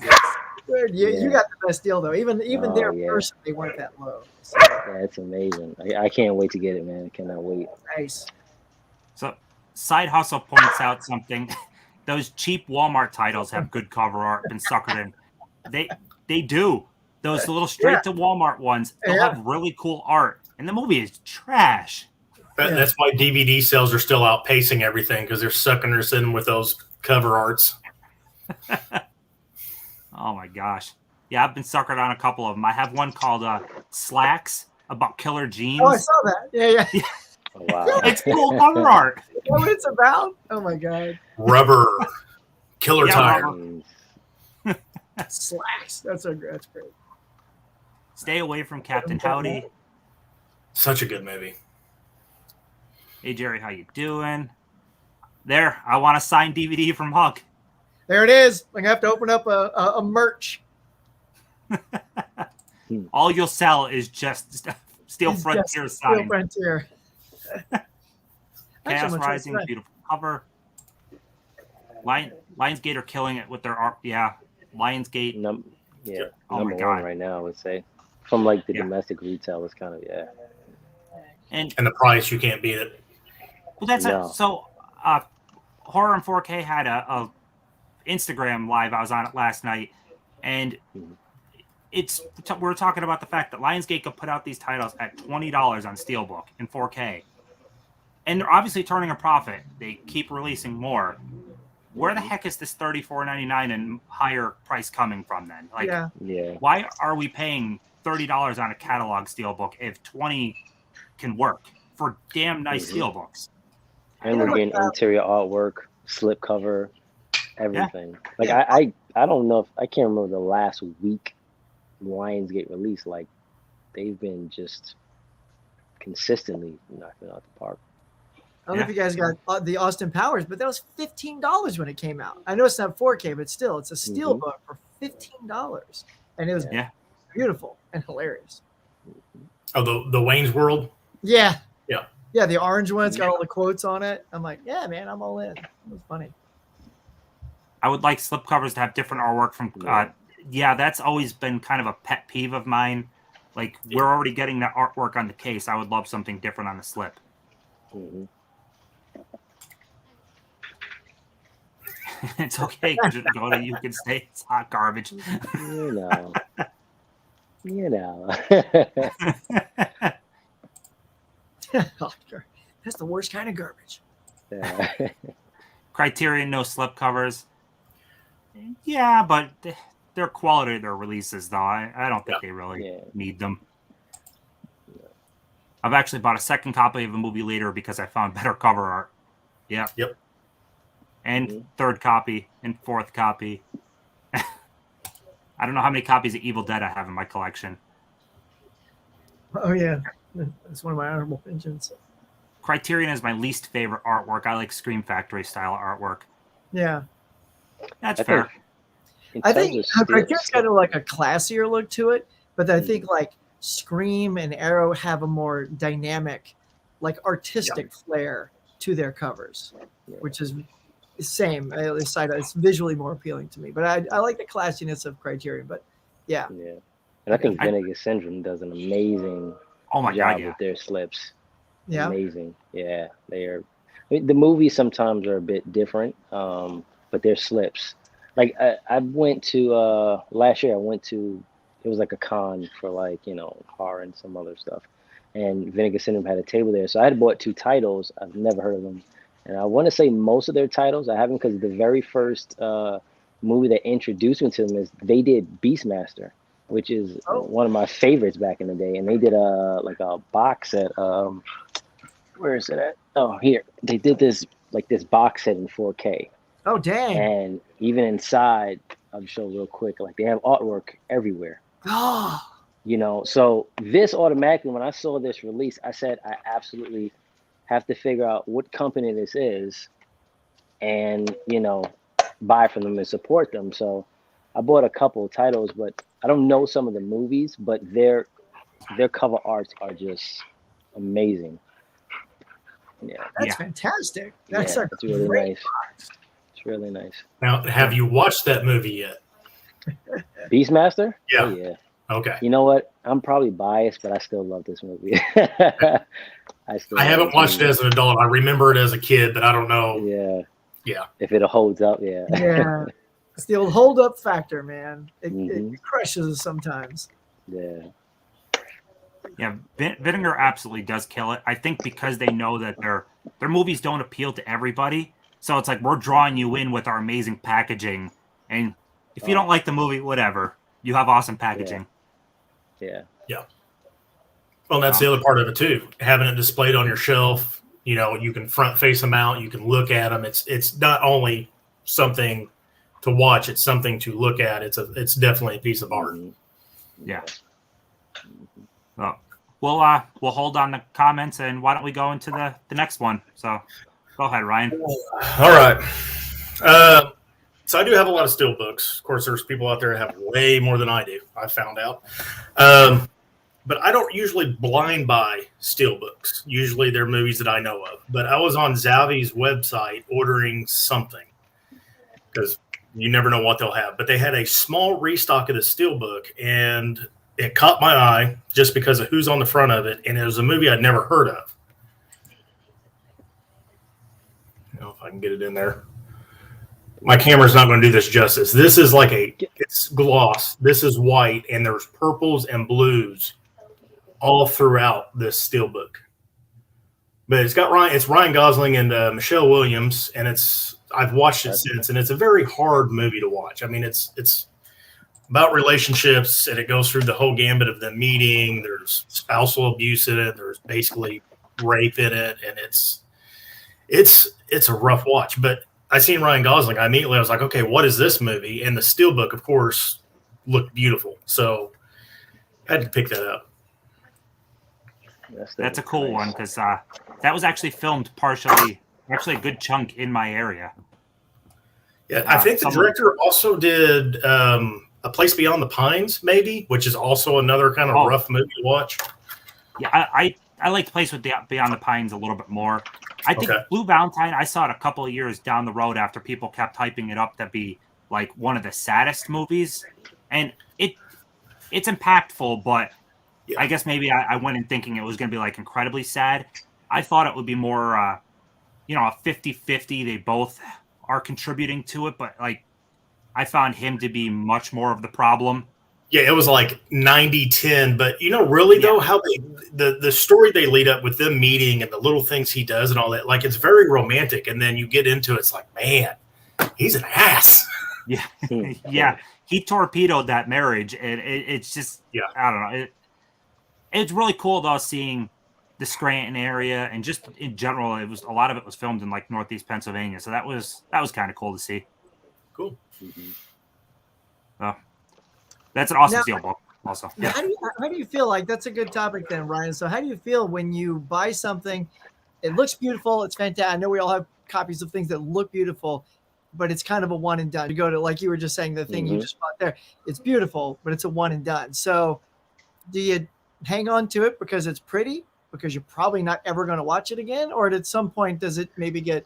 Good. You got the best deal though. Even their person, they weren't that low. So. Yeah, it's amazing. I can't wait to get it, man. I cannot wait. Nice. So Side Hustle points out something. Those cheap Walmart titles have good cover art. Been suckered in. They do. Those little straight to Walmart ones, they'll have really cool art. And the movie is trash. That's why DVD sales are still outpacing everything, because they're sucking us in with those cover arts. Oh my gosh. Yeah, I've been suckered on a couple of them. I have one called Slacks about killer jeans. Oh, I saw that. Yeah. Oh, wow. It's cool cover art. You know what it's about? Oh my God. Rubber. Killer tire. Slacks. That's great. Stay away from Captain Howdy. Such a good movie. Hey Jerry, how you doing? There, I want a signed DVD from Huck. There it is. I'm gonna have to open up a merch. All you'll sell is just Steel It's Frontier just Steel signed. Frontier. Actually, I'm Chaos gonna try Rising, this. beautiful cover. Lionsgate are killing it with their art. Yeah, Lionsgate. Number Oh my one God. right now, I would say. From like the Yeah. domestic retail, it's kind of And And the price, you can't beat it. well, that's No. it. So, Horror in 4K had a Instagram live. I was on it last night, and we're talking about the fact that Lionsgate could put out these titles at $20 on Steelbook in 4K, and they're obviously turning a profit. They keep releasing more. Where the heck is this $34.99 and higher price coming from then? Like, yeah. why are we paying $30 on a catalog Steelbook if 20 can work for damn nice Steelbooks? And we're getting interior artwork, slip cover, everything. Like I don't know if I can't remember the last week Lionsgate release. Like they've been just consistently knocking out the park. I don't know if you guys got the Austin Powers, but that was $15 when it came out. I know it's not 4K, but still, it's a Steelbook for $15, and it was beautiful and hilarious. Oh, the Wayne's World. Yeah. Yeah. Yeah, the orange one, it's got all the quotes on it. I'm like, yeah, man, I'm all in. It was funny. I would like slipcovers to have different artwork from. That's always been kind of a pet peeve of mine. Like we're already getting that artwork on the case. I would love something different on the slip. Mm-hmm. It's okay. Go to You Can Stay. It's hot garbage. You know. That's the worst kind of garbage. Yeah. Criterion, no slipcovers. Yeah, but their quality of their releases, though, I don't think they really need them. I've actually bought a second copy of a movie later because I found better cover art. Yeah. Yep. And third copy and fourth copy. I don't know how many copies of Evil Dead I have in my collection. Oh, yeah. That's one of my honorable mentions. Criterion is my least favorite artwork. I like Scream Factory style artwork. Yeah. That's fair. I think Criterion's kind of like a classier look to it, but I think like Scream and Arrow have a more dynamic, like artistic flair to their covers, which is the same. It's visually more appealing to me, but I like the classiness of Criterion. But yeah. And I think Vinegar Syndrome does an amazing job with their slips. Yeah. Amazing. Yeah. They are. I mean, the movies sometimes are a bit different, but their slips. Like I went to last year. It was like a con for like horror and some other stuff, and Vinegar Syndrome had a table there. So I had bought 2 titles. I've never heard of them, and I want to say most of their titles I haven't, because the very first movie that introduced me to them is they did Beastmaster, which is one of my favorites back in the day, and they did a box set. Where is it at? Oh, here. They did this box set in 4K. Oh, dang. And even inside, I'll show real quick, like they have artwork everywhere. Oh. So this automatically, when I saw this release, I said, I absolutely have to figure out what company this is and, buy from them and support them. So I bought a couple of titles, but I don't know some of the movies, but their cover arts are just amazing. Yeah. That's fantastic. That's it's really nice. It's really nice. Now, have you watched that movie yet? Beastmaster? Yeah. Oh, yeah. Okay. You know what? I'm probably biased, but I still love this movie. I haven't watched it as an adult. I remember it as a kid, but I don't know. Yeah. If it holds up, Yeah. It's the old hold up factor, man. It crushes us sometimes. Yeah. Yeah, Vinegar absolutely does kill it. I think because they know that their movies don't appeal to everybody. So it's like we're drawing you in with our amazing packaging. And if you don't like the movie, whatever. You have awesome packaging. Yeah. Well, that's the other part of it too. Having it displayed on your shelf, you can front face them out. You can look at them. It's not only something to watch. It's something to look at. It's definitely a piece of art. Yeah. Well, we'll hold on the comments, and why don't we go into the next one? So Go ahead, Ryan. All right. So I do have a lot of steel books. Of course, there's people out there that have way more than I do. I found out. But I don't usually blind buy steel books. Usually they're movies that I know of. But I was on Zavi's website ordering something because you never know what they'll have. But they had a small restock of the steel book, and it caught my eye just because of who's on the front of it. And it was a movie I'd never heard of. I don't know if I can get it in there. My camera's not going to do this justice. This is like it's gloss. This is white, and there's purples and blues all throughout this steelbook. But it's Ryan Gosling and Michelle Williams, and I've watched it since, and it's a very hard movie to watch. I mean, it's about relationships, and it goes through the whole gambit of them meeting. There's spousal abuse in it. There's basically rape in it, and it's a rough watch. But I seen Ryan Gosling. I was like, okay, what is this movie? And the steelbook, of course, looked beautiful. So I had to pick that up. That's a cool one because that was actually filmed actually a good chunk in my area. Yeah, I think the director also did A Place Beyond the Pines, maybe, which is also another kind of rough movie to watch. Yeah, I like Place Beyond the Pines a little bit more. I think Blue Valentine, I saw it a couple of years down the road after people kept hyping it up to be like one of the saddest movies. And it's impactful, but yeah. I guess maybe I went in thinking it was going to be like incredibly sad. I thought it would be more, a 50-50. They both are contributing to it, but like I found him to be much more of the problem. Yeah, it was like 90-10, but really though, how the story they lead up with them meeting and the little things he does and all that, like it's very romantic. And then you get into it, it's like, man, he's an ass. Yeah. Yeah. He torpedoed that marriage, and it's just, I don't know. It's really cool though seeing the Scranton area, and just in general, a lot of it was filmed in like Northeast Pennsylvania. So that was kind of cool to see. Cool. That's an awesome steelbook also. Yeah. How do you feel like that's a good topic then, Ryan? So how do you feel when you buy something, it looks beautiful, it's fantastic. I know we all have copies of things that look beautiful, but it's kind of a one and done. You go to, like you were just saying, the thing you just bought there, it's beautiful, but it's a one and done. So do you hang on to it because it's pretty, because you're probably not ever going to watch it again? Or at some point, does it maybe get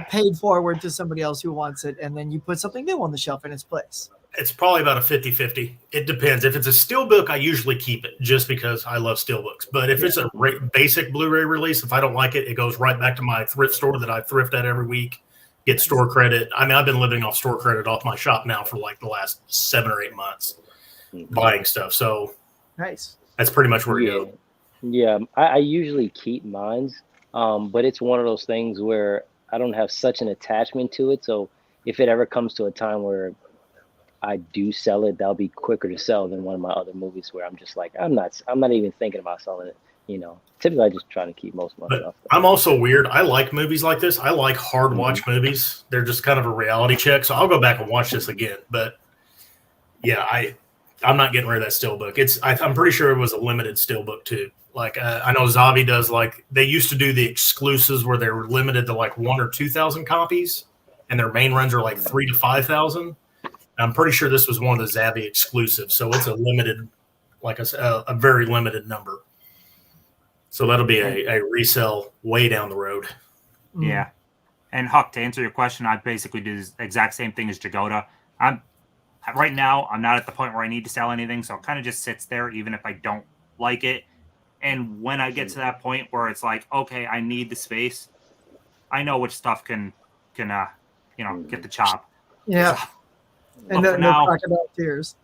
paid forward to somebody else who wants it, and then you put something new on the shelf in its place? It's probably about a 50-50. It depends. If it's a steelbook, I usually keep it just because I love steelbooks. But if it's a basic Blu-ray release, if I don't like it, it goes right back to my thrift store that I thrift at every week, get store credit. I mean, I've been living off store credit off my shop now for like the last 7 or 8 months buying stuff. So nice. That's pretty much where it goes. Yeah, I usually keep mines, but it's one of those things where I don't have such an attachment to it. So if it ever comes to a time where I do sell it, that'll be quicker to sell than one of my other movies where I'm just like, I'm not even thinking about selling it. Typically I just try to keep most of my stuff. I'm also weird. I like movies like this. I like hard watch movies. They're just kind of a reality check. So I'll go back and watch this again. But yeah, I'm not getting rid of that steelbook. I'm pretty sure it was a limited steelbook too. Like I know Zavi does, like they used to do the exclusives where they were limited to like 1,000 or 2,000 copies, and their main runs are like 3,000 to 5,000. I'm pretty sure this was one of the Zavi exclusives, so it's a limited, like a very limited number. So that'll be a resell way down the road. Yeah, and Huck, to answer your question, I basically do the exact same thing as Jagoda. Right now, I'm not at the point where I need to sell anything, so it kind of just sits there, even if I don't like it. And when I get to that point where it's like, okay, I need the space, I know which stuff can get the chop. Yeah. So, and no crocodile tears.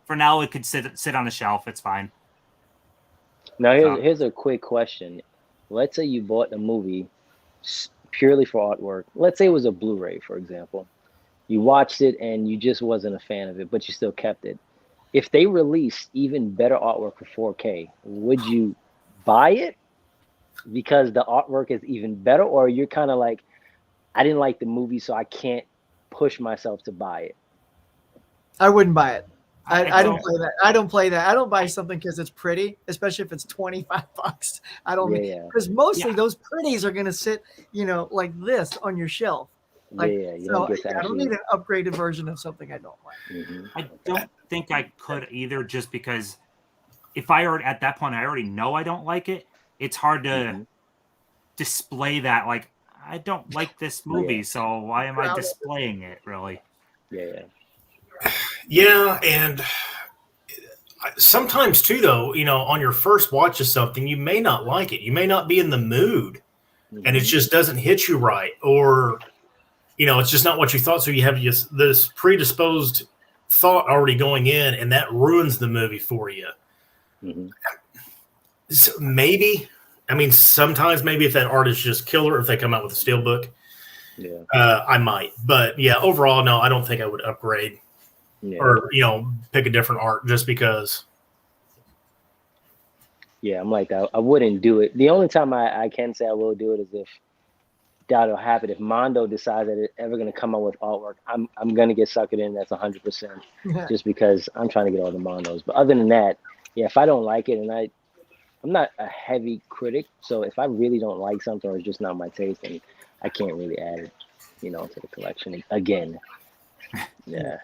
For now, it could sit on the shelf. It's fine. Now, here's a quick question. Let's say you bought a movie purely for artwork. Let's say it was a Blu-ray, for example. You watched it and you just wasn't a fan of it, but you still kept it. If they released even better artwork for 4K, would you buy it because the artwork is even better? Or you're kind of like, I didn't like the movie, so I can't push myself to buy it? I wouldn't buy it. I don't play that. I don't play that. I don't buy something because it's pretty, especially if it's $25. I don't because mostly those pretties are going to sit, like this on your shelf. Like, so I don't need an upgraded version of something I don't like. I don't think I could either, just because if I already at that point I already know I don't like it. It's hard to display that. Like, I don't like this movie, so why am I displaying it? Really? Yeah, and sometimes too, though, on your first watch of something, you may not like it. You may not be in the mood, and it just doesn't hit you right, or it's just not what you thought. So you have this predisposed thought already going in, and that ruins the movie for you. So maybe, sometimes maybe if that art is just killer, if they come out with a steelbook, I might. But yeah, overall, no, I don't think I would upgrade. Or pick a different art just because. Yeah, I'm like that. I wouldn't do it. The only time I can say I will do it is if that'll happen. If Mondo decides that it's ever going to come out with artwork, I'm going to get suckered in. That's 100%. Just because I'm trying to get all the Mondos. But other than that, if I don't like it, and I'm not a heavy critic, so if I really don't like something or it's just not my taste, then I can't really add it, to the collection again. Yeah.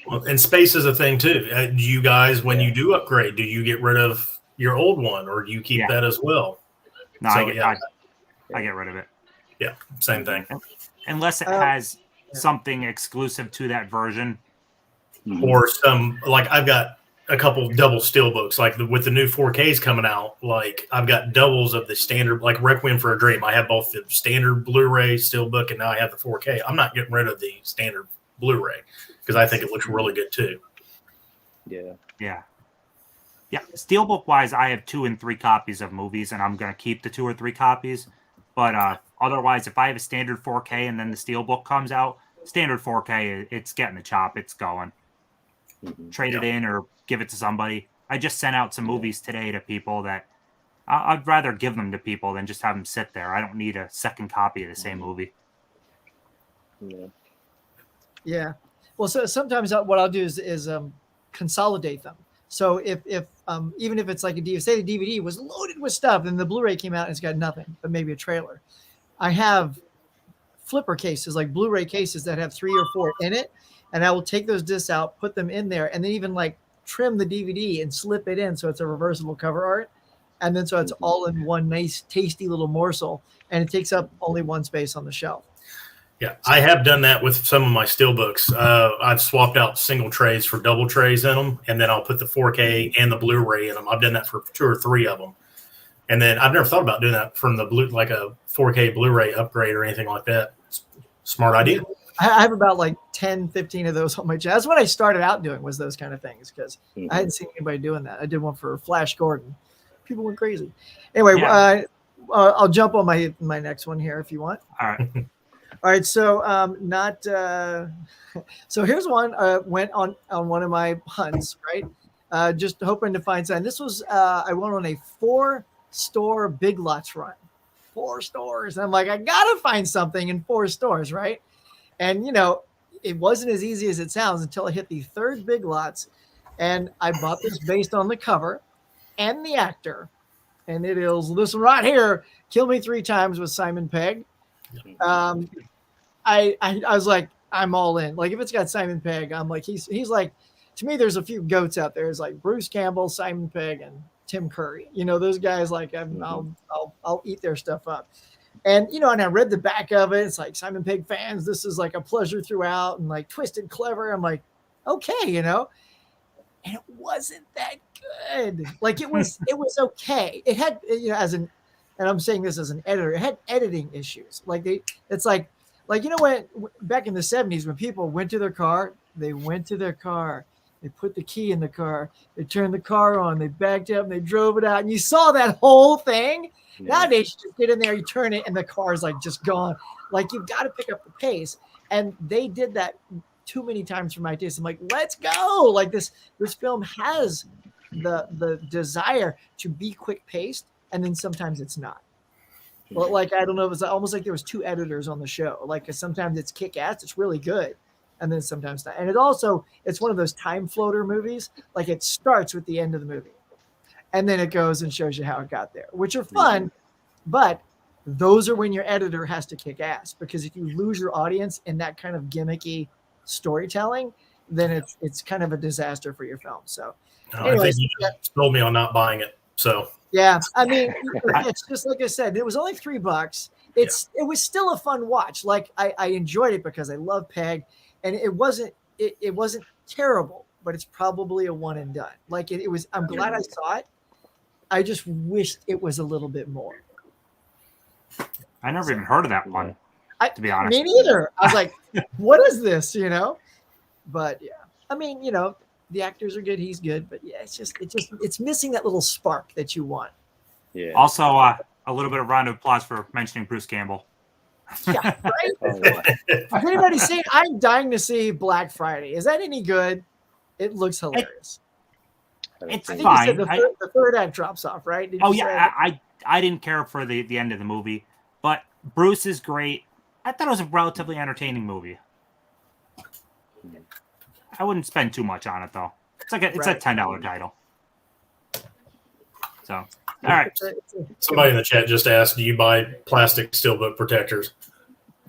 Well, and space is a thing too. Do you guys, when you do upgrade, do you get rid of your old one, or do you keep that as well? No, I get rid of it. Yeah, same thing. Unless it has something exclusive to that version, or some, like I've got a couple double steelbooks, like with the new 4Ks coming out. Like I've got doubles of the standard, like Requiem for a Dream. I have both the standard Blu-ray steelbook, and now I have the 4K. I'm not getting rid of the standard Blu-ray, because I think it looks really good too. Yeah. Steelbook wise, I have 2 and 3 copies of movies, and I'm gonna keep the 2 or 3 copies. But otherwise, if I have a standard 4K and then the steelbook comes out, standard 4K, it's getting the chop. It's going. Trade it in or give it to somebody. I just sent out some movies today to people that I'd rather give them to people than just have them sit there. I don't need a second copy of the same movie. Yeah. Well, so sometimes what I'll do is consolidate them. So if even if it's like a DVD, say the DVD was loaded with stuff and the Blu-ray came out and it's got nothing, but maybe a trailer. I have flipper cases, like Blu-ray cases that have 3 or 4 in it. And I will take those discs out, put them in there, and then even like trim the DVD and slip it in so it's a reversible cover art. And then so it's all in one nice, tasty little morsel. And it takes up only one space on the shelf. Yeah, I have done that with some of my steelbooks. I've swapped out single trays for double trays in them, and then I'll put the 4K and the Blu-ray in them. I've done that for 2 or 3 of them. And then I've never thought about doing that from the like a 4K Blu-ray upgrade or anything like that. Smart idea. I have about like 10, 15 of those on my channel. That's what I started out doing, was those kind of things, because I hadn't seen anybody doing that. I did one for Flash Gordon. People went crazy. Anyway, I'll jump on my next one here if you want. All right. All right, so so here's one. Went on one of my hunts, right? Just hoping to find something. This was I went on a 4-store Big Lots run. 4 stores. And I'm like, I gotta find something in 4 stores, right? And it wasn't as easy as it sounds until I hit the 3rd Big Lots, and I bought this based on the cover and the actor, and it is this one right here, "Kill Me 3 Times" with Simon Pegg. I was like, I'm all in. Like, if it's got Simon Pegg, I'm like, he's like, to me, there's a few goats out there. It's like Bruce Campbell, Simon Pegg, and Tim Curry. Those guys, like, I'll eat their stuff up. And, and I read the back of it. It's like, Simon Pegg fans, this is like a pleasure throughout, and like twisted, clever. I'm like, okay, and it wasn't that good. Like, it was okay. It had, and I'm saying this as an editor, it had editing issues. Like it's like, when back in the 70s, when people went to their car, they put the key in the car, they turned the car on, they backed up, and they drove it out, and you saw that whole thing. Nowadays, you just get in there, you turn it, and the car's like just gone. Like, you've got to pick up the pace. And they did that too many times for my taste. I'm like, let's go. Like, this film has the desire to be quick paced, and then sometimes it's not. Well, like, I don't know, it was almost like there was 2 editors on the show. Like, sometimes it's kick ass, it's really good. and then sometimes not. And it's one of those time floater movies. Like it starts with the end of the movie, and then it goes and shows you how it got there, which are fun, but those are when your editor has to kick ass, because if you lose your audience in that kind of gimmicky storytelling, then it's kind of a disaster for your film. So I think you just told me on not buying it. So yeah, I mean, it's just like I said, it was only $3. It was still a fun watch. Like I enjoyed it because I love Peg, and it wasn't terrible, but it's probably a one and done. Like it was. I'm glad I saw it. I just wished it was a little bit more. I never even heard of that one, to be honest. Me neither. I was like, what is this? But yeah, I mean, the actors are good. He's good, but yeah, it's missing that little spark that you want. Yeah. Also, a little bit of round of applause for mentioning Bruce Campbell. Yeah, right. If anybody's saying, I'm dying to see Black Friday. Is that any good? It looks hilarious. It's I think fine. you said the third act drops off, right? I didn't care for the end of the movie, but Bruce is great. I thought it was a relatively entertaining movie. I wouldn't spend too much on it though. It's a $10 title. So, all right. Somebody in the chat just asked, "Do you buy plastic steelbook protectors?"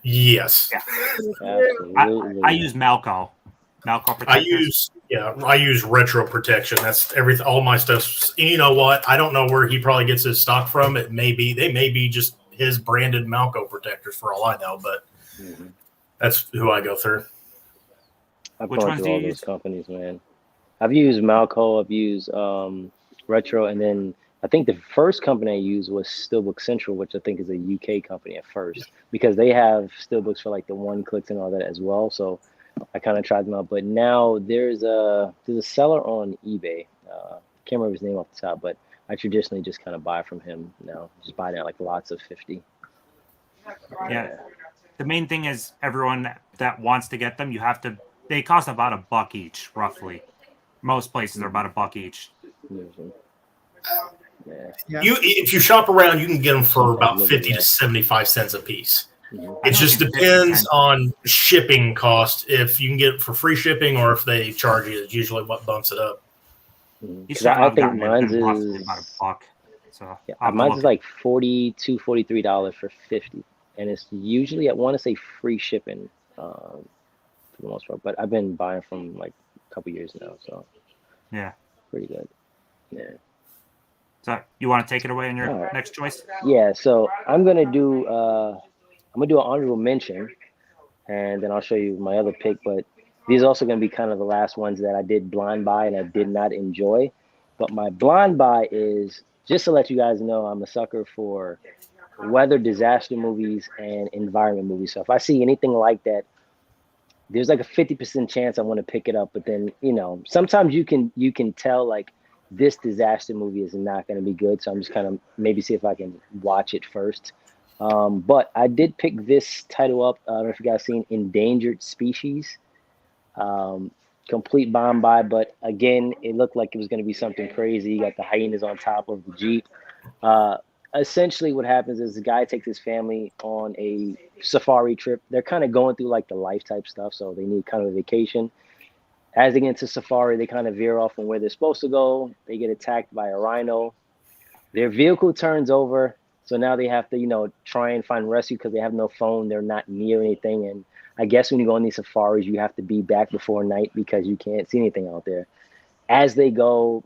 Yes. Yeah. Absolutely. I use Malco. Malco protectors. I use retro protection. That's everything. All my stuff. You know what? I don't know where he probably gets his stock from. They may be just his branded Malco protectors for all I know, but that's who I go through. I've Which gone ones through do all you those use? companies, man. I've used Malco. I've used Retro, and then I think the first company I used was Steelbook Central, which I think is a UK company at first, because they have steelbooks for like the one clicks and all that as well. So I kind of tried them out. But now there's a seller on eBay. Can't remember his name off the top, but I traditionally just kind of buy from him now. Just buy it like lots of 50. Yeah. The main thing is everyone that wants to get them, they cost about $1 each, roughly. Most places are about $1 each. Yeah. If you shop around, you can get them for about 50 to 75 cents a piece. It just depends on shipping cost. If you can get it for free shipping or if they charge you, it's usually what bumps it up. I think mine's roughly is about $1. So mine's is like $42, $43 for 50, and it's usually, I want to say, free shipping for the most part. But I've been buying from like a couple years now, so yeah, pretty good. Yeah. So you want to take it away in your next choice? Yeah. So I'm gonna do an honorable mention, and then I'll show you my other pick. But these are also gonna be kind of the last ones that I did blind buy and I did not enjoy. But my blind buy is, just to let you guys know, I'm a sucker for weather disaster movies and environment movies. So if I see anything like that, there's like a 50% chance I want to pick it up. But then, sometimes you can tell like this disaster movie is not going to be good. So I'm just kind of maybe see if I can watch it first. But I did pick this title up. I don't know if you guys seen Endangered Species. Complete bomb buy, but again, it looked like it was going to be something crazy. You got the hyenas on top of the Jeep. Essentially what happens is the guy takes his family on a safari trip. They're kind of going through like the life type stuff, so they need kind of a vacation. As they get into safari, they kind of veer off from where they're supposed to go. They get attacked by a rhino. Their vehicle turns over, so now they have to, try and find rescue because they have no phone. They're not near anything, and I guess when you go on these safaris, you have to be back before night because you can't see anything out there. As they go,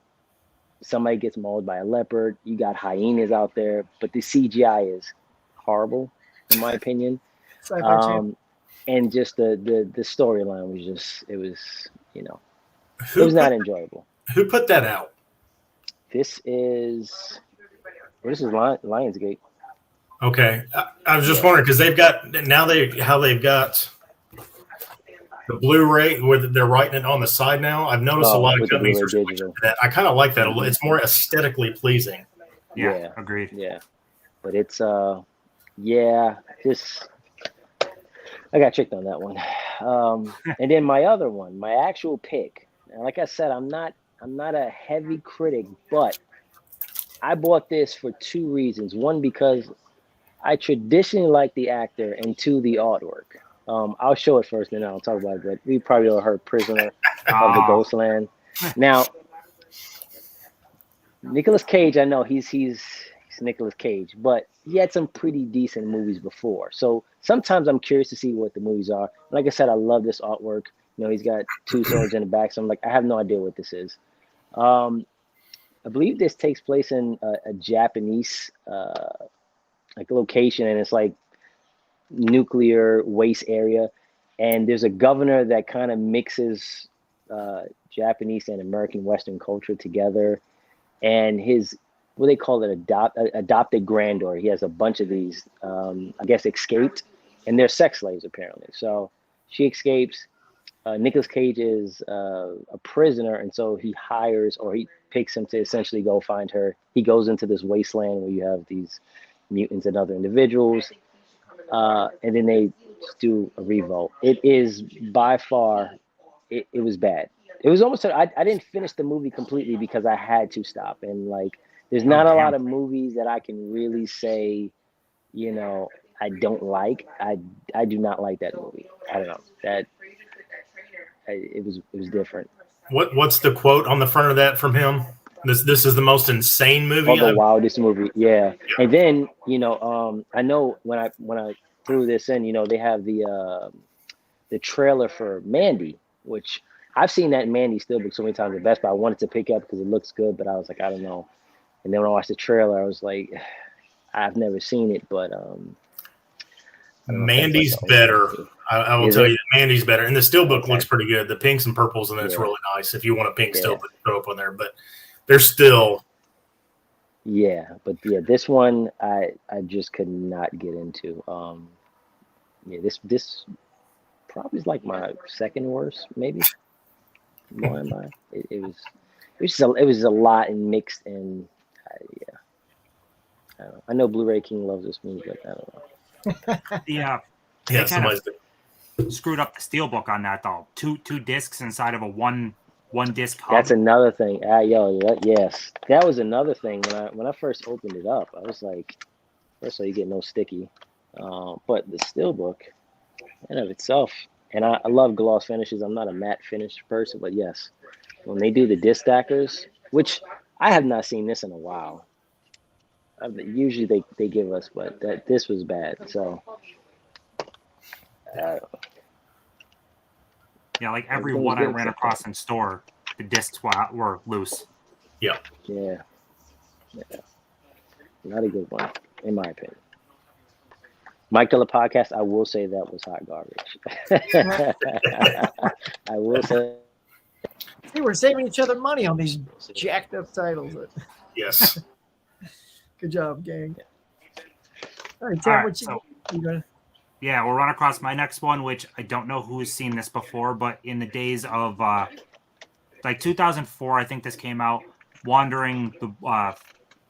somebody gets mauled by a leopard. You got hyenas out there, but the CGI is horrible, in my opinion. And just the storyline was it was not enjoyable. Who put that out? This is Lionsgate. Okay, I was just wondering because they've got the Blu-ray where they're writing it on the side now. I've noticed a lot of companies are switching to that. I kind of like that. It's more aesthetically pleasing. Yeah, agreed. Yeah, but it's just I got tricked on that one. And then my other one, my actual pick. And like I said, I'm not a heavy critic, but I bought this for two reasons. One, because I traditionally like the actor, and two, the artwork. I'll show it first, then I'll talk about it. But we probably all heard "Prisoner of the Ah. Ghostland." Now, Nicolas Cage, I know he's Nicolas Cage, but he had some pretty decent movies before. So sometimes I'm curious to see what the movies are. Like I said, I love this artwork. You know, he's got two swords in the back, so I'm like, I have no idea what this is. I believe this takes place in a Japanese like location, and it's like nuclear waste area. And there's a governor that kind of mixes Japanese and American Western culture together. And his, what they call it, adopted granddaughter. He has a bunch of these, I guess, escaped, and they're sex slaves apparently. So she escapes. Nicolas Cage is a prisoner, and so he hires, or he picks him to essentially go find her. He goes into this wasteland where you have these mutants and other individuals, and then they do a revolt. It is by far, it was bad. It was almost, I didn't finish the movie completely because I had to stop. And like, there's not a lot of movies that I can really say, you know, I don't like. I do not like that movie. I don't know that. It was different. What's the quote on the front of that from him? This is the most insane movie. Oh, the wildest movie, yeah. And then I know when I threw this in, they have the trailer for Mandy, which I've seen that Mandy Steelbook so many times at Best Buy. I wanted to pick up because it looks good, but I was like, I don't know. And then when I watched the trailer, I was like, I've never seen it, but Mandy's better. I will tell you, Mandy's better. And the Steelbook looks pretty good. The pinks and purples, and that's really nice. If you want a pink Steelbook, throw up on there. But they're still. Yeah, but this one I just could not get into. This probably is like my second worst, maybe. It was a lot and mixed, and I know Blu-ray King loves this movie, but I don't know. Yeah, somebody's screwed up the Steelbook on that though. Two discs inside of a one disc hub. That's another thing. Yes, that was another thing. When I first opened it up, I was like, first of all, you get no sticky, but the Steelbook in of itself, and I love gloss finishes. I'm not a matte finish person, but yes, when they do the disc stackers, which I have not seen this in a while. Usually they give us, but this was bad. So yeah, like every one I ran across in store, the discs were loose. Yeah. Not a good one, in my opinion. Mike Dilla podcast, I will say that was hot garbage. I will say. Hey, we're saving each other money on these jacked up titles. Yes. Good job, gang. All right, Tim, you gonna? Yeah, we'll run across my next one, which I don't know who's seen this before, but in the days of like 2004, I think this came out, wandering the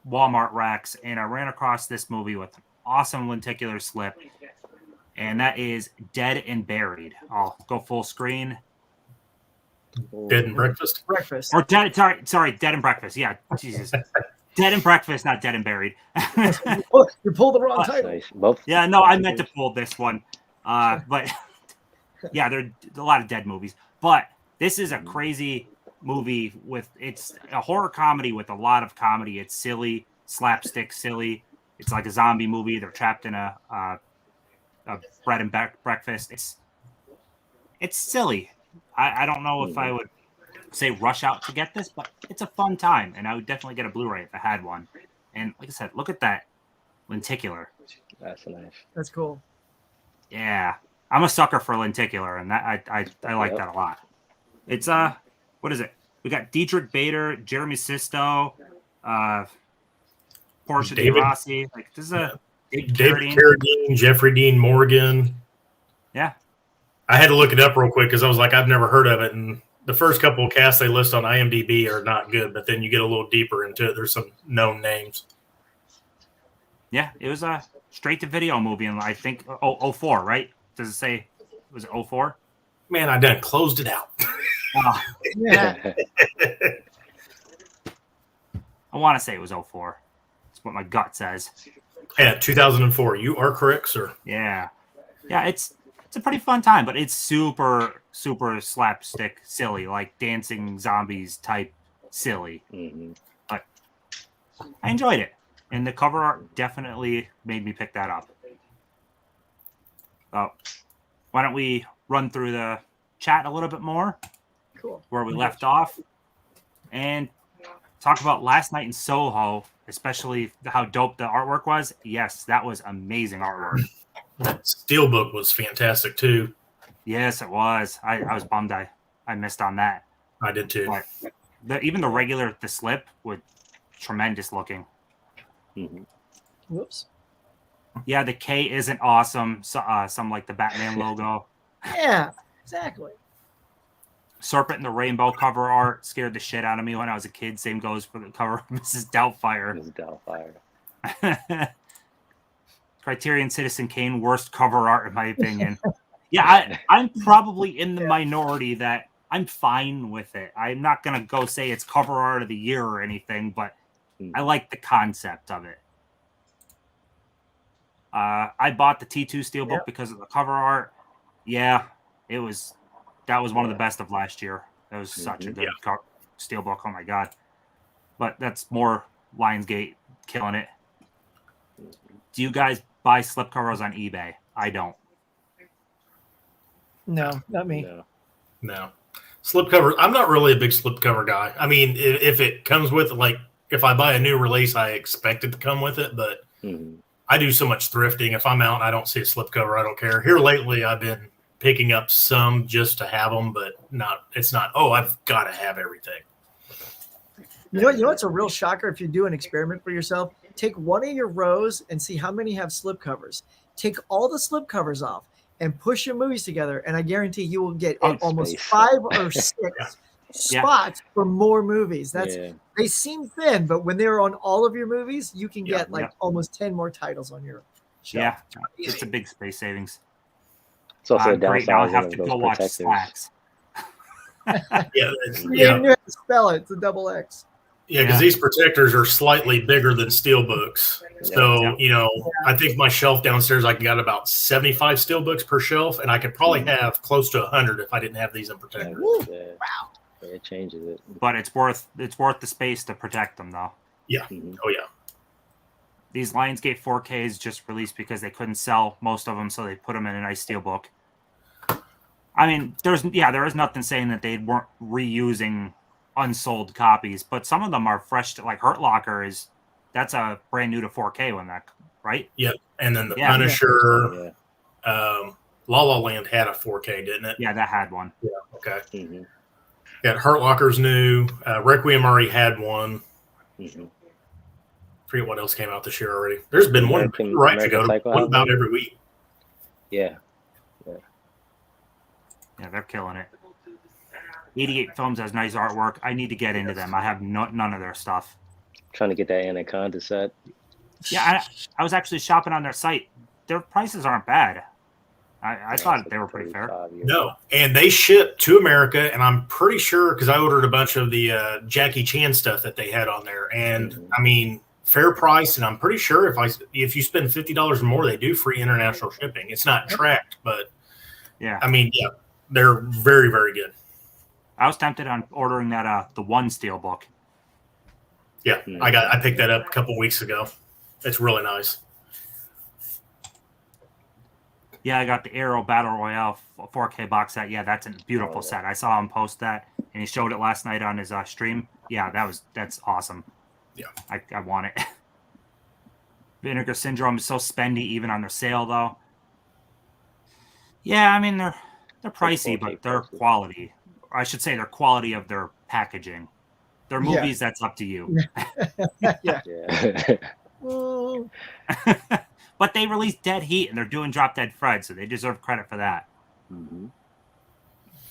Walmart racks, and I ran across this movie with an awesome lenticular slip, and that is Dead and Buried. I'll go full screen. Dead and Breakfast? Or Dead, sorry, Dead and Breakfast. Yeah, Jesus. Dead and Breakfast, not Dead and Buried. You pulled the wrong title. Nice. Both. Yeah, no, I meant to pull this one. But yeah, there are a lot of dead movies. But this is a crazy movie it's a horror comedy with a lot of comedy. It's silly, slapstick silly. It's like a zombie movie. They're trapped in a bread and breakfast. It's silly. I don't know if I would say rush out to get this, but it's a fun time, and I would definitely get a Blu-ray if I had one. And like I said, look at that lenticular. That's nice. That's cool. Yeah, I'm a sucker for lenticular, and that I like that a lot. It's what is it? We got Dietrich Bader, Jeremy Sisto, Portia de Rossi. Like this is David Carradine, Jeffrey Dean Morgan. Yeah, I had to look it up real quick because I was like, I've never heard of it, and the first couple of casts they list on IMDb are not good, but then you get a little deeper into it. There's some known names. Yeah, it was a straight-to-video movie, and I think 04, right? Does it say, was it 04? Man, I done closed it out. Yeah. I want to say it was 04. That's what my gut says. Yeah, 2004. You are correct, sir. Yeah. Yeah, it's it's a pretty fun time, but it's super slapstick silly, like dancing zombies type silly. But I enjoyed it, and the cover art definitely made me pick that up. So why don't we run through the chat a little bit more? Cool. Where we left off, and talk about last night in Soho, especially how dope the artwork was. Yes, that was amazing artwork. That Steelbook was fantastic too. Yes, it was. I was bummed I missed on that. I did too. But even the slip was tremendous looking. Whoops. Yeah, the K isn't awesome. So, some like the Batman logo. Yeah, exactly. Serpent and the Rainbow cover art scared the shit out of me when I was a kid. Same goes for the cover of Mrs. Doubtfire. Mrs. Doubtfire. Criterion Citizen Kane, worst cover art in my opinion. Yeah, I'm probably in the minority that I'm fine with it. I'm not going to go say it's cover art of the year or anything, but I like the concept of it. I bought the T2 Steelbook because of the cover art. Yeah, that was one of the best of last year. That was such a good Steelbook. Oh my God. But that's more Lionsgate killing it. Do you guys buy slipcovers on eBay? I don't. No, not me. No. Slipcover. I'm not really a big slipcover guy. I mean, if it comes with it, like if I buy a new release, I expect it to come with it. But I do so much thrifting. If I'm out and I don't see a slipcover, I don't care. Here lately, I've been picking up some just to have them, but it's not, oh, I've got to have everything. You know what's a real shocker if you do an experiment for yourself? Take one of your rows and see how many have slipcovers. Take all the slipcovers off and push your movies together, and I guarantee you will get almost 5 or 6 spots for more movies. They seem thin, but when they're on all of your movies, you can get almost 10 more titles on your shelf. Yeah, it's a big space savings. It's also a great. Now I have downsizing to of go those watch protectors. Slacks. You have to spell it. It's a double X. Yeah, because these protectors are slightly bigger than Steelbooks. So, I think my shelf downstairs, I got about 75 Steelbooks per shelf, and I could probably have close to 100 if I didn't have these in protectors. Wow. Yeah, it changes it. But it's worth the space to protect them, though. Yeah. Oh, yeah. These Lionsgate 4Ks just released because they couldn't sell most of them, so they put them in a nice Steelbook. I mean, there is nothing saying that they weren't reusing unsold copies, but some of them are fresh. Like Hurt Locker that's a brand new to 4K one, right? Yep. And then the Punisher, La La Land had a 4K, didn't it? Yeah, that had one. Yeah. Okay. Yeah, Hurt Locker's new. Requiem already had one. Forget what else came out this year already. There's been one right to go to one about every week. Yeah. Yeah, they're killing it. 88 Films has nice artwork. I need to get into them. I have none of their stuff. Trying to get that Anaconda set. Yeah, I was actually shopping on their site. Their prices aren't bad. I thought they were pretty fair. No, and they ship to America, and I'm pretty sure because I ordered a bunch of the Jackie Chan stuff that they had on there, and I mean fair price. And I'm pretty sure if you spend $50 or more, they do free international shipping. It's not tracked, but I mean, they're very, very good. I was tempted on ordering that the one Steelbook. Yeah, I picked that up a couple weeks ago. It's really nice. Yeah, I got the Arrow Battle Royale 4K box set. Yeah, that's a beautiful set. I saw him post that, and he showed it last night on his stream. Yeah, that's awesome. Yeah, I want it. Vinegar Syndrome is so spendy, even on their sale though. Yeah, I mean they're pricey, but they're quality. I should say their quality of their packaging. Their movies, that's up to you. But they released Dead Heat, and they're doing Drop Dead Fred, so they deserve credit for that. Do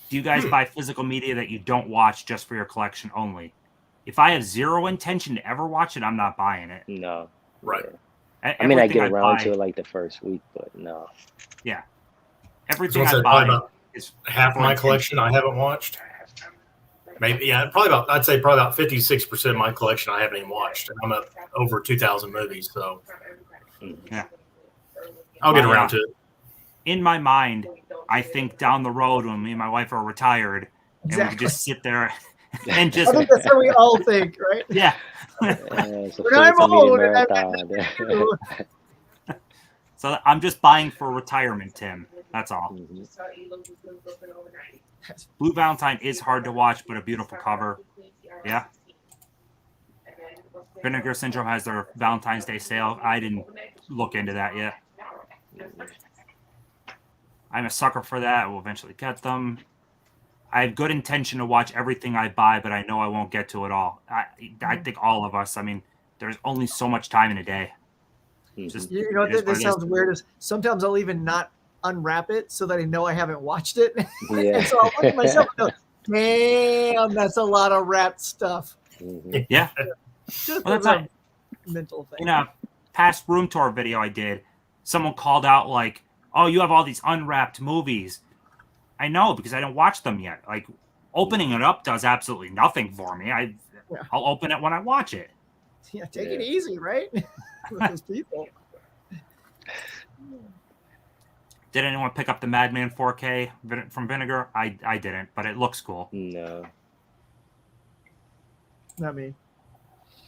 you guys buy physical media that you don't watch just for your collection only? If I have zero intention to ever watch it, I'm not buying it. No. Right. I mean, I get around to it like the first week, but no. Yeah. Everything I buy is half my collection I haven't watched. Maybe, I'd say probably about 56% of my collection I haven't even watched. And I'm up over 2,000 movies, so yeah, I'll get around to it. in my mind, I think down the road when me and my wife are retired, and we Exactly. could just sit there and I just think that's what we all think, right? yeah. It's a When I'm physical media old and I've got marathon. nothing to do, So I'm just buying for retirement, Tim. That's all. Mhm. Blue Valentine is hard to watch, but a beautiful cover. Yeah. Vinegar Syndrome has their Valentine's Day sale. I didn't look into that yet. I'm a sucker for that. I will eventually get them. I have good intention to watch everything I buy, but I know I won't get to it all. I think all of us. I mean, there's only so much time in a day. Just, you know, it is what this it is. sounds weird. Is sometimes I'll even not unwrap it so that I know I haven't watched it. Yeah. And so I'll look at myself and go, damn, that's a lot of wrapped stuff. Mhm. Yeah. Just Well, as that's a mental thing. In a past room tour video I did, someone called out like, "Oh, you have all these unwrapped movies." I know because I don't watch them yet. Like opening it up does absolutely nothing for me. I'll open it when I watch it. Yeah, take it Yeah. easy, right? With those people. Did anyone pick up the Madman 4K from Vinegar? I didn't, but it looks cool. No. Not me.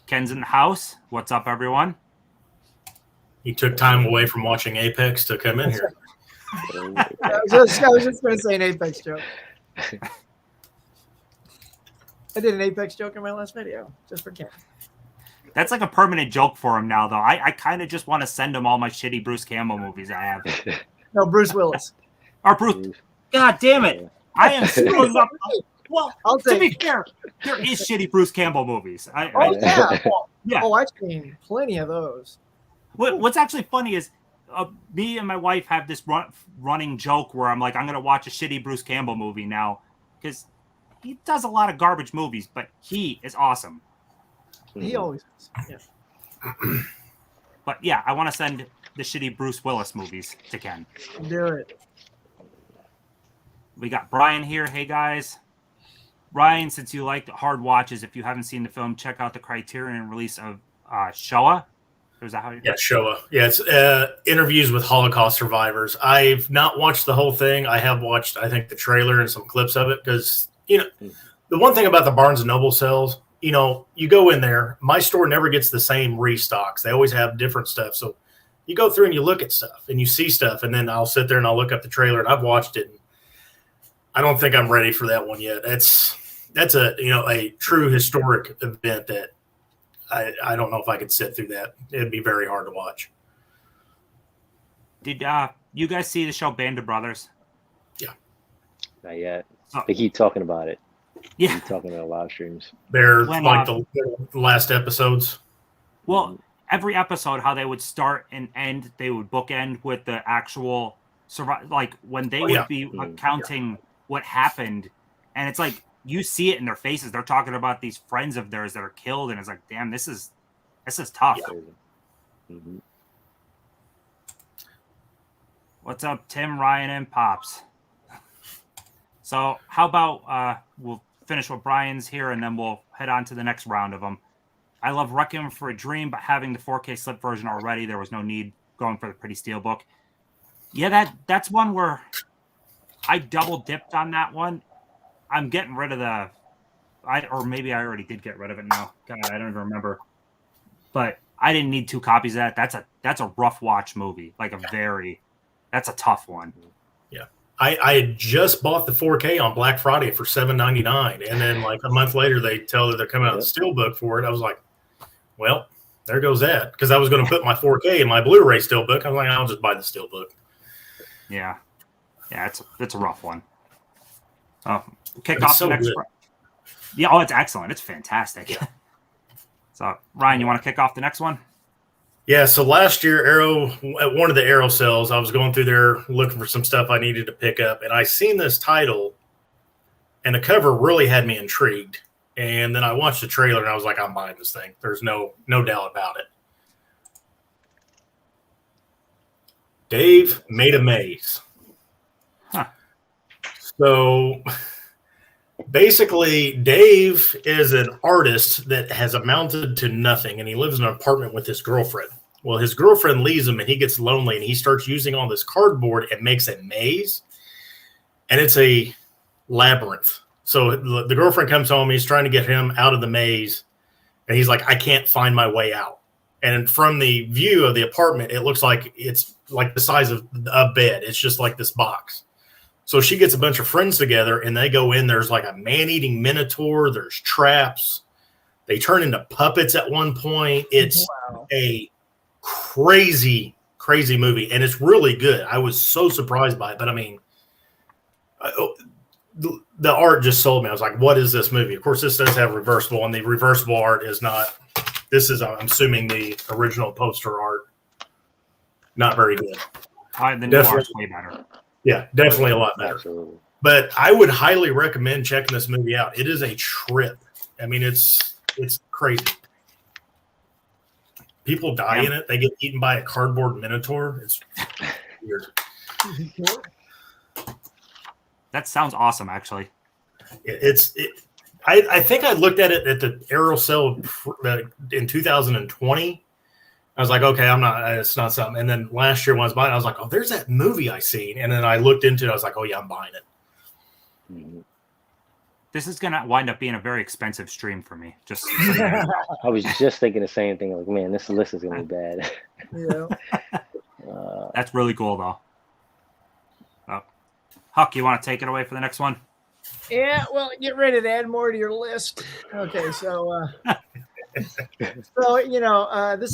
Ken's in the house. What's up, everyone? He took time away from watching Apex to come in here. I was just going to say an Apex joke. I did an Apex joke in my last video, just for Ken. That's like a permanent joke for him now, though. I kind of just want to send him all my shitty Bruce Campbell movies I have. No, Bruce Willis. Or Bruce. God damn it. I am screwing up. Well, I'll to be take. fair, there is shitty Bruce Campbell movies. Oh yeah. Yeah. Oh, I've seen plenty of those. What's actually funny is me and my wife have this running joke where I'm like, I'm going to watch a shitty Bruce Campbell movie now because he does a lot of garbage movies, but he is awesome. He always is. Yeah. But yeah, I want to send the shitty Bruce Willis movies to Ken. Do it. We got Brian here. Hey, guys. Ryan, since you like hard watches, if you haven't seen the film, check out the Criterion release of Shoah. Is that how you? Yeah, Shoah. Yeah, it's interviews with Holocaust survivors. I've not watched the whole thing. I have watched, I think, the trailer and some clips of it because, you know, the one thing about the Barnes & Noble sales, you know, you go in there, my store never gets the same restocks. They always have different stuff. So you go through and you look at stuff and you see stuff, and then I'll sit there and I'll look up the trailer, and I've watched it. And I don't think I'm ready for that one yet. That's a, you know, a true historic event that I don't know if I could sit through that. It'd be very hard to watch. Did you guys see the show Band of Brothers? Yeah. Not yet. Oh. They keep talking about it. Yeah. Keep talking about live streams. They're When, like the last episodes. Well, every episode, how they would start and end, they would bookend with the actual like when they would be accounting what happened, and it's like you see it in their faces. They're talking about these friends of theirs that are killed, and it's like, damn, this is tough. Yeah. Mm-hmm. What's up, Tim, Ryan, and Pops? So how about we'll finish with Brian's here, and then we'll head on to the next round of them. I love Requiem for a Dream, but having the 4K slip version already, there was no need going for the pretty steelbook. Yeah, that's one where I double dipped on that one. I'm getting rid of or maybe I already did get rid of it now. God, I don't even remember. But I didn't need 2 copies of that. That's a rough watch movie. That's a tough one. Yeah. I had just bought the 4K on Black Friday for $7.99, and then like a month later they tell that they're coming out with a steelbook for it. I was like, well, there goes that, because I was going to put my 4K in my Blu-ray steelbook. I was like, I'll just buy the steelbook. Yeah, it's a rough one. Kick off the next. Yeah, oh, it's excellent. It's fantastic. Yeah. So, Ryan, you want to kick off the next one? Yeah, so last year, at one of the Arrow sales, I was going through there looking for some stuff I needed to pick up, and I seen this title, and the cover really had me intrigued. And then I watched the trailer, and I was like, I'm buying this thing. There's no doubt about it. Dave Made a Maze. Huh. So basically, Dave is an artist that has amounted to nothing, and he lives in an apartment with his girlfriend. Well, his girlfriend leaves him and he gets lonely and he starts using all this cardboard and makes a maze. And it's a labyrinth. So the girlfriend comes home. He's trying to get him out of the maze. And he's like, I can't find my way out. And from the view of the apartment, it looks like it's like the size of a bed. It's just like this box. So she gets a bunch of friends together and they go in. There's like a man-eating minotaur. There's traps. They turn into puppets at one point. It's a crazy, crazy movie. And it's really good. I was so surprised by it. But I mean, the art just sold me. I was like, what is this movie? Of course, this does have reversible, and the reversible art is not, this is, I'm assuming, the original poster art. Not very good. The new art's way better. Yeah, definitely a lot better. Absolutely. But I would highly recommend checking this movie out. It is a trip. I mean, it's crazy. People die in it. They get eaten by a cardboard minotaur. It's weird. That sounds awesome, actually. I think I looked at it at the Aero sale in 2020. I was like, okay, it's not something. And then last year when I was buying it, I was like, oh, there's that movie I seen. And then I looked into it. I was like, oh, yeah, I'm buying it. This is going to wind up being a very expensive stream for me. Just so you know. I was just thinking the same thing. Like, man, this list is going to be bad. Yeah. That's really cool, though. Huck, you want to take it away for the next one? Yeah, well, get ready to add more to your list. Okay, so this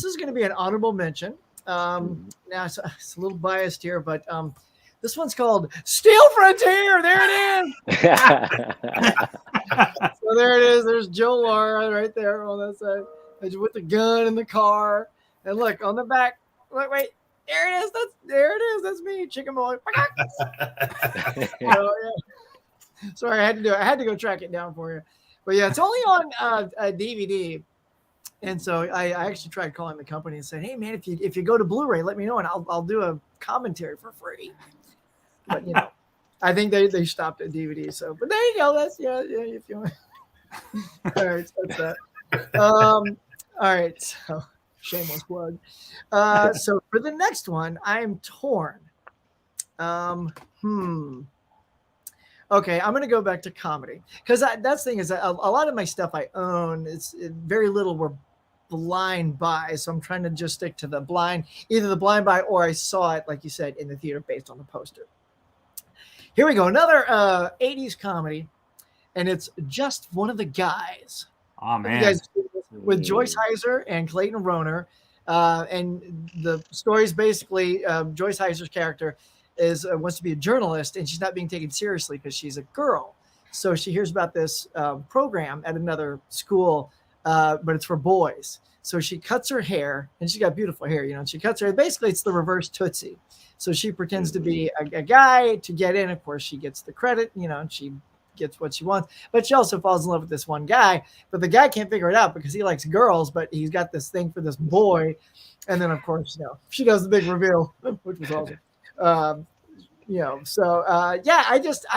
is going to be an honorable mention. Now it's a little biased here, but this one's called Steel Frontier. There it is. So there it is. There's Joe Lara right there on that side with the gun in the car, and look on the back. Wait. There it is. There it is. That's me, Chicken Boy. Sorry, I had to go track it down for you. But yeah, it's only on a DVD. And so I actually tried calling the company and said, "Hey man, if you go to Blu-ray, let me know and I'll do a commentary for free." But I think they stopped at DVD. So, but there you go. That's if you want. All right, so that's that. All right, so. Shameless plug. So for the next one, I'm torn. Okay, I'm going to go back to comedy because that's the thing is that a lot of my stuff I own. Very little were blind buys, so I'm trying to just stick to either the blind buy or I saw it, like you said, in the theater based on the poster. Here we go, another 80s comedy, and it's Just One of the Guys. Oh man. You guys with Joyce Heiser and Clayton Rohner. And the story is basically Joyce Heiser's character wants to be a journalist, and she's not being taken seriously because she's a girl. So she hears about this program at another school, but it's for boys. So she cuts her hair, and she's got beautiful hair, and she cuts her hair. Basically, it's the reverse Tootsie. So she pretends to be a guy to get in. Of course, she gets the credit, and she gets what she wants, but she also falls in love with this one guy, but the guy can't figure it out because he likes girls, but he's got this thing for this boy. And then of course, she does the big reveal, which was awesome. I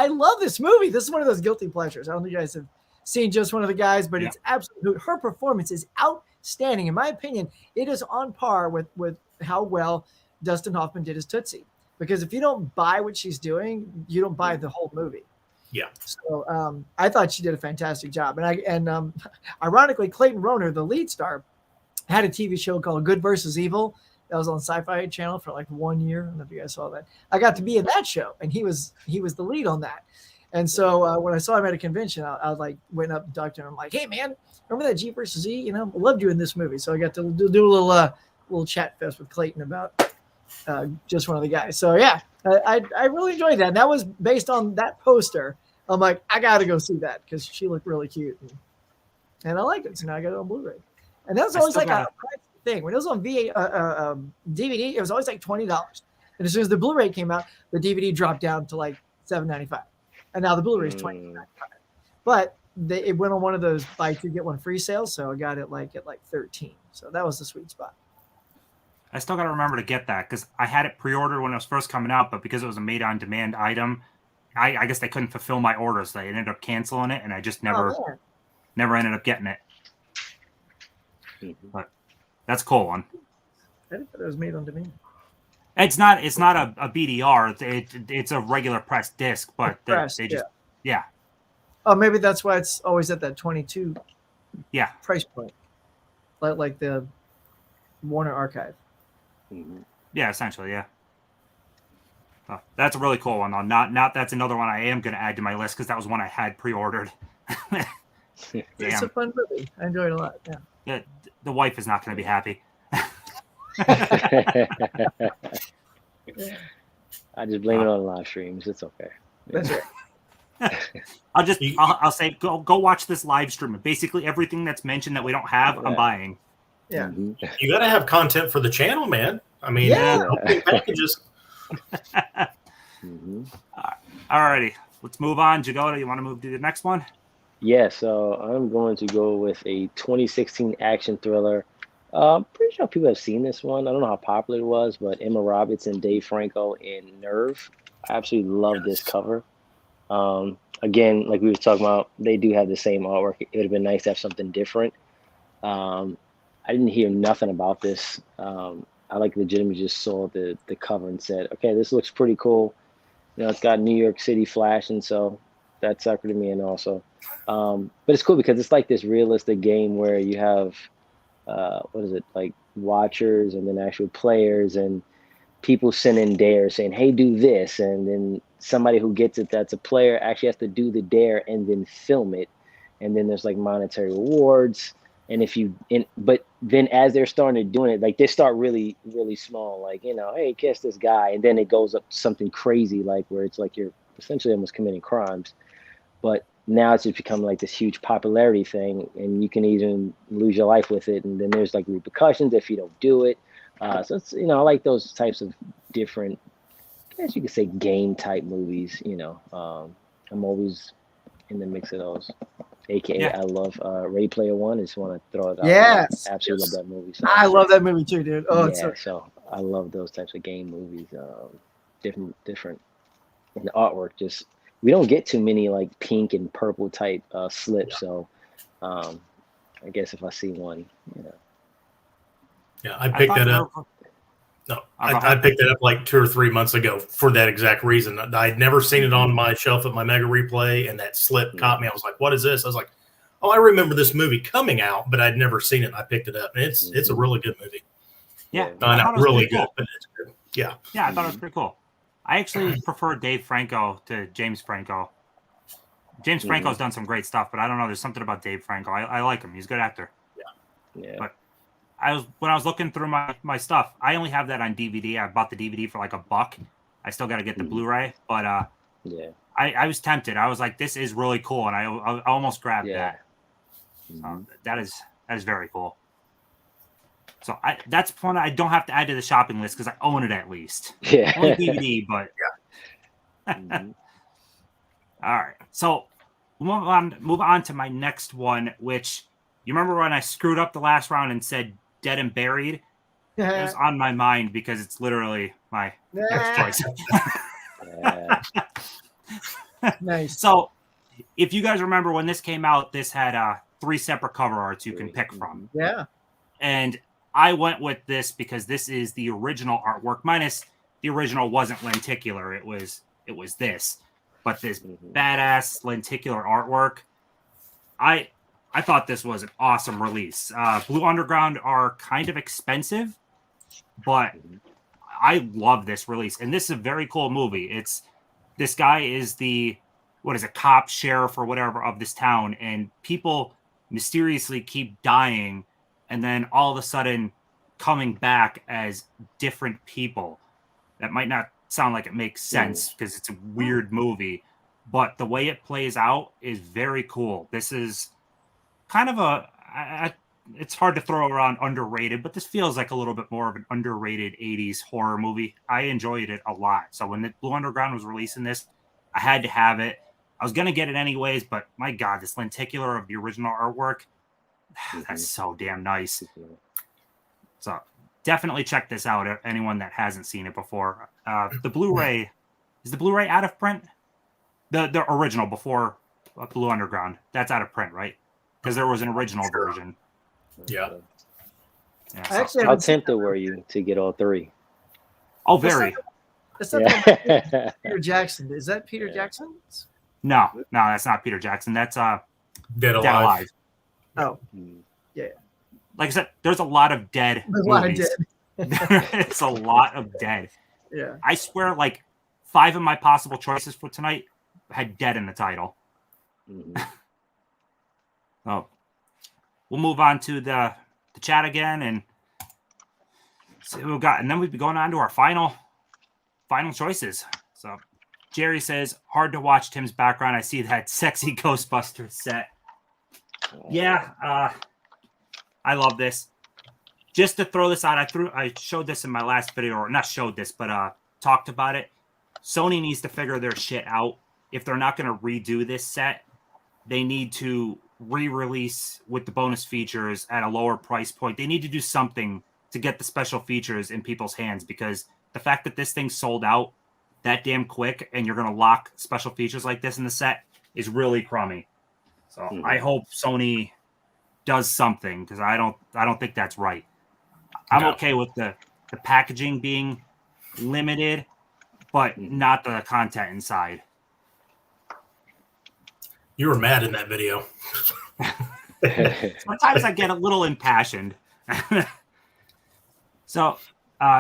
love this movie. This is one of those guilty pleasures. I don't think you guys have seen Just One of the Guys, but it's absolutely, her performance is outstanding. In my opinion, it is on par with how well Dustin Hoffman did his Tootsie, because if you don't buy what she's doing, you don't buy the whole movie. Yeah. So I thought she did a fantastic job. And ironically, Clayton Rohner, the lead star, had a TV show called Good versus Evil that was on Sci-Fi Channel for like 1 year. I don't know if you guys saw that. I got to be in that show, and he was the lead on that. And so when I saw him at a convention, I went up and talked to him. I'm like, "Hey man, remember that G versus E? I loved you in this movie." So I got to do a little chat fest with Clayton about Just One of the Guys. So yeah, I really enjoyed that. And that was based on that poster. I'm like, I got to go see that because she looked really cute. And I liked it. So now I got it on Blu-ray. And that was always like a price thing. When it was on DVD, it was always like $20. And as soon as the Blu-ray came out, the DVD dropped down to like $7.95. And now the Blu-ray is $20.95. But it went on one of those buy two, get one free sales. So I got it at like 13. So that was the sweet spot. I still got to remember to get that because I had it pre-ordered when it was first coming out, but because it was a made-on-demand item, I guess they couldn't fulfill my orders. They ended up canceling it, and I just never ended up getting it. But that's a cool one. I didn't thought it was made on demand. It's not a BDR. It's a regular press disc, but they just yeah. Oh, maybe that's why it's always at that 22 price point, like the Warner Archive. Mm-hmm. Yeah, essentially, yeah. Oh, that's a really cool one, though. Not that's another one I am going to add to my list because that was one I had pre-ordered. It's a fun movie. I enjoyed it a lot. Yeah. The wife is not going to be happy. I just blame it on live streams. It's okay. That's right. I'll say go watch this live stream. Basically everything that's mentioned that we don't have, I'm buying. Yeah. Mm-hmm. You got to have content for the channel, man. I mean, packages. Mm-hmm. Alrighty, let's move on. Jagoda, you want to move to the next one? Yeah, so I'm going to go with a 2016 action thriller. Pretty sure people have seen this one. I don't know how popular it was, but Emma Roberts and Dave Franco in Nerve. I absolutely love this cover. Again, like we were talking about, they do have the same artwork. It would have been nice to have something different. I didn't hear nothing about this. I legitimately just saw the cover and said, okay, this looks pretty cool. You know, it's got New York City flashing, so that suckered me in also. But it's cool because it's like this realistic game where you have, like watchers and then actual players and people sending dares saying, hey, do this. And then somebody who gets it that's a player actually has to do the dare and then film it. And then there's like monetary rewards. And but then as they're starting to doing it, like they start really, really small, like, you know, hey, kiss this guy. And then it goes up to something crazy, like where it's like you're essentially almost committing crimes. But now it's just become like this huge popularity thing, and you can even lose your life with it. And then there's like repercussions if you don't do it. So it's, you know, I like those types of different, I guess you could say game type movies, you know. I'm always in the mix of those. AKA, I love Ready Player One. I just want to throw it out. Yes. I absolutely love that movie. So, I love that movie too, dude. Oh, yeah, so I love those types of game movies. Different. And the artwork, just we don't get too many like pink and purple type slips. So I guess if I see one, you know. Yeah, I picked that up. No, I picked it up like 2 or 3 months ago for that exact reason. I'd never seen it on my shelf at my Mega Replay, and that slip caught me. I was like, what is this? I was like, oh, I remember this movie coming out, but I'd never seen it. And I picked it up, and it's a really good movie. Yeah. Not really good, but it's good. Yeah. Yeah, I thought it was pretty cool. I actually prefer Dave Franco to James Franco. James Franco's done some great stuff, but I don't know. There's something about Dave Franco. I like him. He's a good actor. Yeah. But when I was looking through my stuff, I only have that on DVD. I bought the DVD for like $1. I still got to get the Blu-ray, but I was tempted. I was like, this is really cool, and I almost grabbed that. That is very cool. So that's one I don't have to add to the shopping list because I own it at least. Yeah. Only DVD, but All right. So move on to my next one, which you remember when I screwed up the last round and said Dead and Buried? It was on my mind because it's literally my first choice. Nice. So if you guys remember when this came out, this had 3 separate cover arts you can pick from. Yeah. And I went with this because this is the original artwork, minus the original wasn't lenticular. It was this. But this badass lenticular artwork, I thought this was an awesome release. Blue Underground are kind of expensive, but I love this release. And this is a very cool movie. This guy is cop, sheriff, or whatever of this town, and people mysteriously keep dying and then all of a sudden coming back as different people. That might not sound like it makes sense because it's a weird movie, but the way it plays out is very cool. This is kind of it's hard to throw around underrated, but this feels like a little bit more of an underrated 80s horror movie. I enjoyed it a lot. So when the Blue Underground was releasing this, I had to have it. I was going to get it anyways, but my God, this lenticular of the original artwork, that's so damn nice. So definitely check this out, anyone that hasn't seen it before. The Blu-ray, is the Blu-ray out of print? The original before Blue Underground, that's out of print, right? Because there was an original version. Yeah. Yeah, I so- actually How haven't seen tempted were you to get all three? oh, very. That's not the one with Yeah. Peter Jackson. Is that Peter Yeah. Jackson? No, that's not Peter Jackson. That's Dead Dead Alive. Alive. Oh, Mm. Like I said, there's a lot of dead there's a lot of movies. dead. It's a lot of dead. Yeah. I swear, like 5 of my possible choices for tonight had dead in the title. Mhm. Oh, we'll move on to the chat again and see what we've got, and then we'd be going on to our final choices. So, Jerry says, "Hard to watch Tim's background. I see that sexy Ghostbusters set." Yeah, I love this. Just to throw this out, I showed this in my last video, or not showed this, but talked about it. Sony needs to figure their shit out. If they're not going to redo this set, they need to re-release with the bonus features at a lower price point. They need to do something to get the special features in people's hands, because the fact that this thing sold out that damn quick and you're going to lock special features like this in the set is really crummy. So I hope Sony does something, because I don't think that's right. I'm okay with the packaging being limited, but not the content inside. You were mad in that video. Sometimes I get a little impassioned. So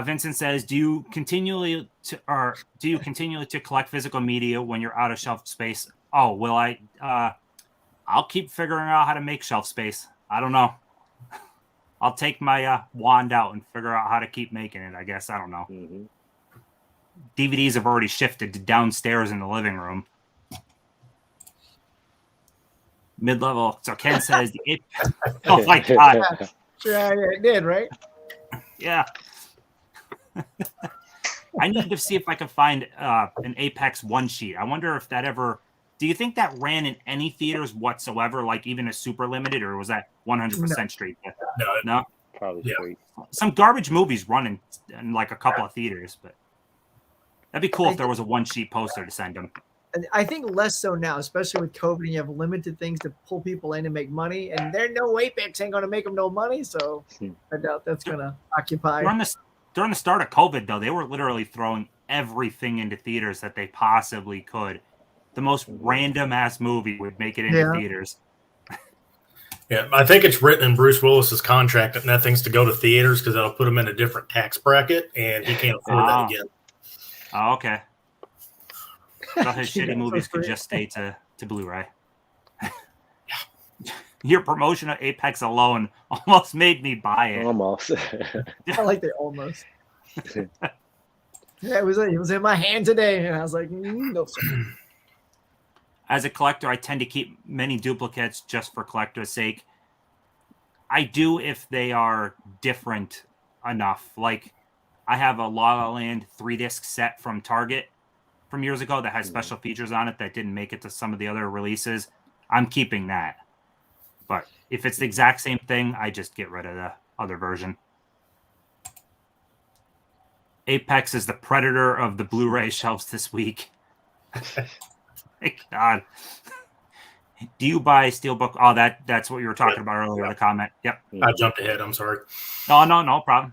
Vincent says, do you continually to collect physical media when you're out of shelf space? Oh, will I? I'll keep figuring out how to make shelf space. I don't know. I'll take my wand out and figure out how to keep making it, I guess. I don't know. Mhm. DVDs have already shifted to downstairs in the living room. Mid-level. So Ken says, oh my God. Yeah, it did, right? Yeah. I need to see if I can find an Apex one sheet. I wonder if that ever... Do you think that ran in any theaters whatsoever, like even a super limited, or was that 100% straight? No? Probably Yeah. straight. Some garbage movies run in like a couple of theaters, but that'd be cool if there was a one sheet poster to send them. And I think less so now, especially with COVID. And you have limited things to pull people in and make money, and there no Apex ain't going to make them no money. So I doubt that's going to occupy. During the start of COVID, though, they were literally throwing everything into theaters that they possibly could. The most random ass movie would make it into theaters. Yeah, I think it's written in Bruce Willis's contract that nothing's to go to theaters because that'll put him in a different tax bracket, and he can't afford that again. Oh, okay. So his shitty movies could just stay to Blu-ray. Your promotion of Apex alone almost made me buy it. Almost. I like the almost. Yeah, it was in my hand today, and I was like, no, sir. As a collector, I tend to keep many duplicates just for collector's sake. I do if they are different enough. Like, I have a La La Land 3-disc set from Target from years ago that has special features on it that didn't make it to some of the other releases. I'm keeping that. But if it's the exact same thing, I just get rid of the other version. Apex is the predator of the Blu-ray shelves this week. Thank God. Do you buy Steelbook? Oh, that's what you were talking about earlier, the comment. Yep. I jumped ahead. I'm sorry. No problem.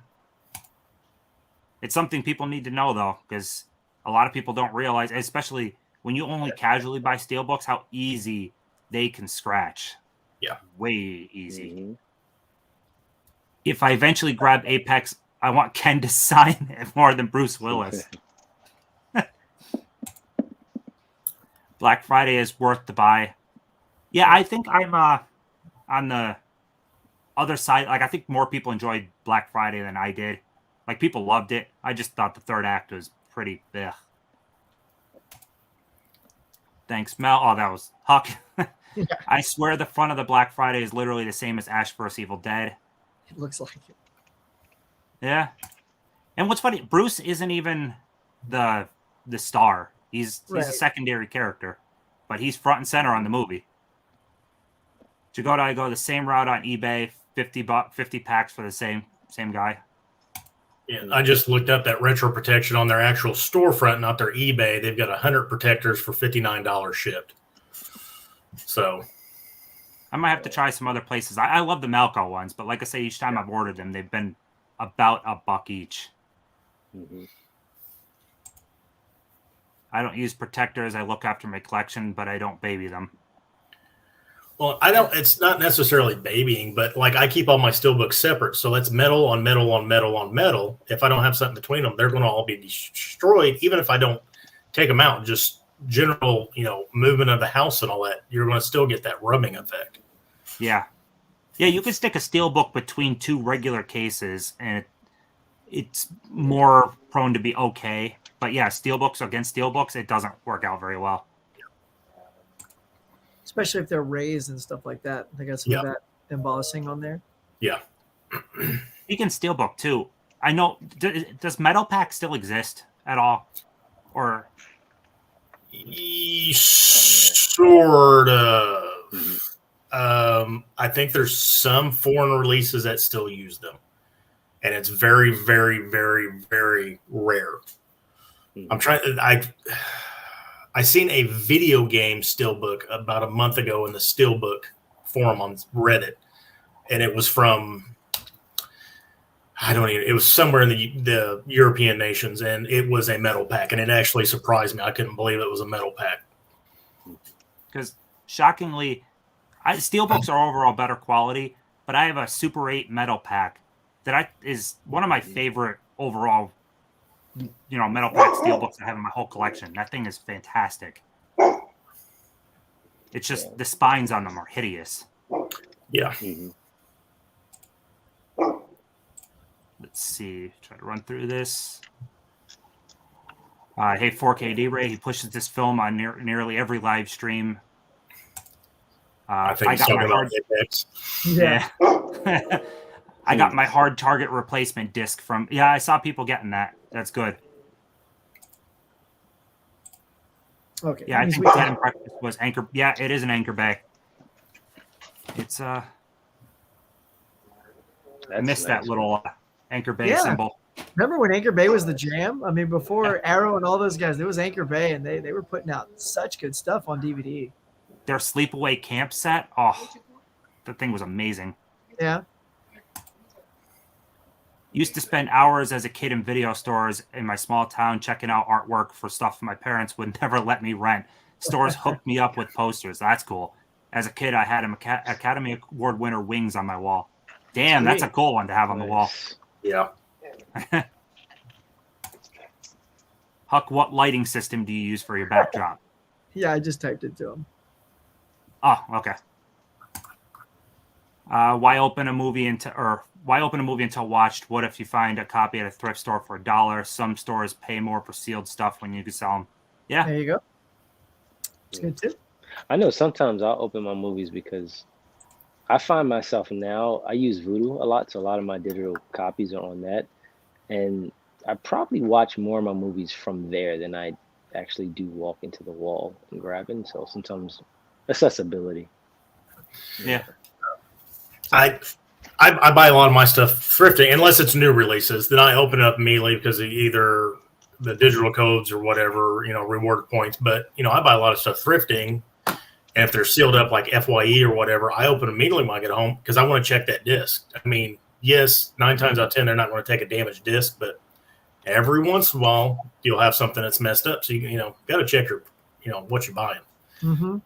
It's something people need to know, though, because a lot of people don't realize, especially when you only casually buy Steelbooks, how easy they can scratch. Yeah. Way easy. If I eventually grab Apex, I want Ken to sign it more than Bruce Willis. Black Friday is worth the buy. Yeah, I think I'm on the other side. Like, I think more people enjoyed Black Friday than I did. Like, people loved it. I just thought the third act was pretty ugh. Thanks, Mel. Oh, that was Huck. I swear the front of the Black Friday is literally the same as Ash vs. Evil Dead. It looks like it. Yeah. And what's funny, Bruce isn't even the star. He's a secondary character, but he's front and center on the movie. Jagoda, I go the same route on eBay, 50 packs for the same guy. Yeah, I just looked up that retro protection on their actual storefront, not their eBay. They've got 100 protectors for $59 shipped. So I might have to try some other places. I love the Malco ones, but like I say, each time I've ordered them, they've been about $1 each. Mm-hmm. I don't use protectors. I look after my collection, but I don't baby them. Well, I don't. It's not necessarily babying, but like I keep all my steelbooks separate, so that's metal on metal on metal on metal. If I don't have something between them, they're going to all be destroyed. Even if I don't take them out, just general, movement of the house and all that, you're going to still get that rubbing effect. Yeah, you can stick a steelbook between two regular cases, and it's more prone to be okay. But yeah, steelbooks against steelbooks, it doesn't work out very well. Especially if they're raised and stuff like that. They got some of that embossing on there. Yeah. Speaking steelbook too, I know. Does Metal Pack still exist at all, or sort of? I think there's some foreign releases that still use them, and it's very, very, very, very rare. I'm trying. I seen a video game steelbook about a month ago in the steelbook forum on Reddit, and it was from it was somewhere in the European nations, and it was a metal pack, and it actually surprised me. I couldn't believe it was a metal pack. Because shockingly, steelbooks are overall better quality, but I have a Super 8 metal pack that is one of my favorite overall. Metal pack steelbooks I have in my whole collection. That thing is fantastic. It's just the spines on them are hideous. Yeah. Let's see. Try to run through this. Hey, 4K D-Ray. He pushes this film on nearly every live stream. I think he's talking about Apex. Yeah. I got my hard target replacement disc from. Yeah, I saw people getting that. That's good. Okay. Yeah, I think Dead and Breakfast was Anchor. Yeah, it is an Anchor Bay. It's I missed that little Anchor Bay symbol. Remember when Anchor Bay was the jam? I mean, before Arrow and all those guys, there was Anchor Bay, and they were putting out such good stuff on DVD. Their Sleepaway Camp set. Oh, that thing was amazing. Yeah. Used to spend hours as a kid in video stores in my small town checking out artwork for stuff my parents would never let me rent. Stores hooked me up with posters. That's cool. As a kid, I had an Academy Award winner wings on my wall. Damn, that's a cool one to have on the wall. Yeah. Huck, what lighting system do you use for your backdrop? Yeah, I just typed it to him. Oh, okay. Why open a movie until watched? What if you find a copy at a thrift store for $1? Some stores pay more for sealed stuff when you can sell them. Yeah. There you go. It's good too. I know sometimes I'll open my movies because I find myself now, I use Vudu a lot, so a lot of my digital copies are on that. And I probably watch more of my movies from there than I actually do walk into the wall and grabbing. So sometimes accessibility. Yeah. I buy a lot of my stuff thrifting, unless it's new releases. Then I open it up immediately because of either the digital codes or whatever, reward points. But, I buy a lot of stuff thrifting. And if they're sealed up like FYE or whatever, I open immediately when I get home because I want to check that disc. I mean, yes, 9 times out of 10, they're not going to take a damaged disc, but every once in a while, you'll have something that's messed up. So, got to check your, what you're buying. Mm-hmm.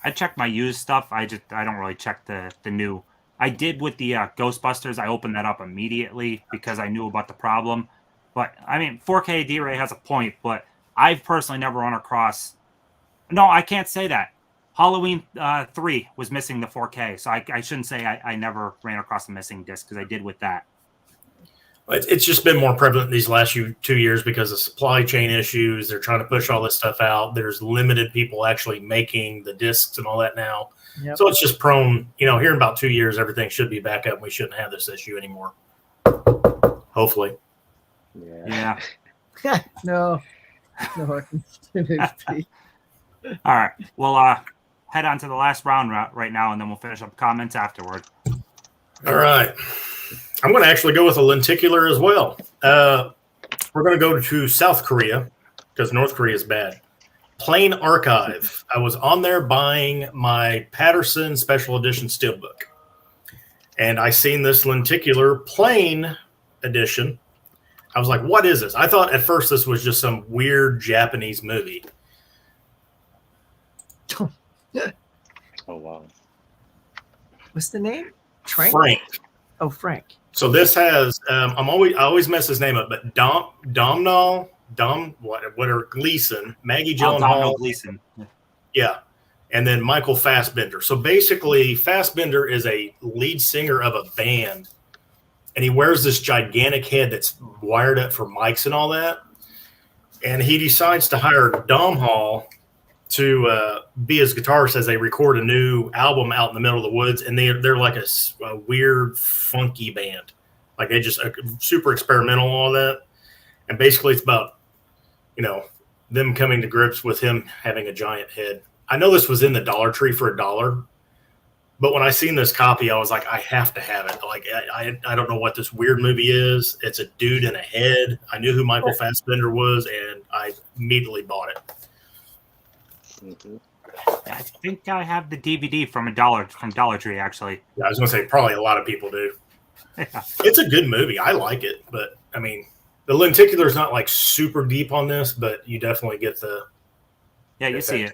I check my used stuff. I don't really check the new. I did with the Ghostbusters. I opened that up immediately because I knew about the problem. But I mean, 4K D-Ray has a point, but I've personally never run across. No, I can't say that. Halloween 3 was missing the 4K, so I shouldn't say I never ran across the missing disc because I did with that. It's just been more prevalent these last 2 years because of supply chain issues. They're trying to push all this stuff out. There's limited people actually making the discs and all that now. Yep. So it's just prone, here in about 2 years, everything should be back up and we shouldn't have this issue anymore. Hopefully. Yeah. No. All right. We'll head on to the last round right now, and then we'll finish up comments afterward. All right. I'm going to actually go with a lenticular as well. We're going to go to South Korea because North Korea is bad. Plain Archive. I was on there buying my Patterson Special Edition Steelbook, and I seen this lenticular plain edition. I was like, what is this? I thought at first this was just some weird Japanese movie. Oh wow. What's the name? Frank. Oh, Frank. So this has I always mess his name up, but Domhnall Gleeson, Maggie Gyllenhaal, Gleeson. yeah, and then Michael Fassbender. So basically, Fassbender is a lead singer of a band, and he wears this gigantic head that's wired up for mics and all that. And he decides to hire Domhnall to be his guitarist as they record a new album out in the middle of the woods. And they're like a weird, funky band. Like they just super experimental, all that. And basically it's about, them coming to grips with him having a giant head. I know this was in the Dollar Tree for $1, but when I seen this copy, I was like, I have to have it. Like, I don't know what this weird movie is. It's a dude in a head. I knew who Michael Fassbender was, and I immediately bought it. Mm-hmm. I think I have the DVD from Dollar Tree, actually. Yeah, I was going to say probably a lot of people do. Yeah. It's a good movie. I like it, but I mean, the lenticular is not like super deep on this, but you definitely get the. Yeah, you see it.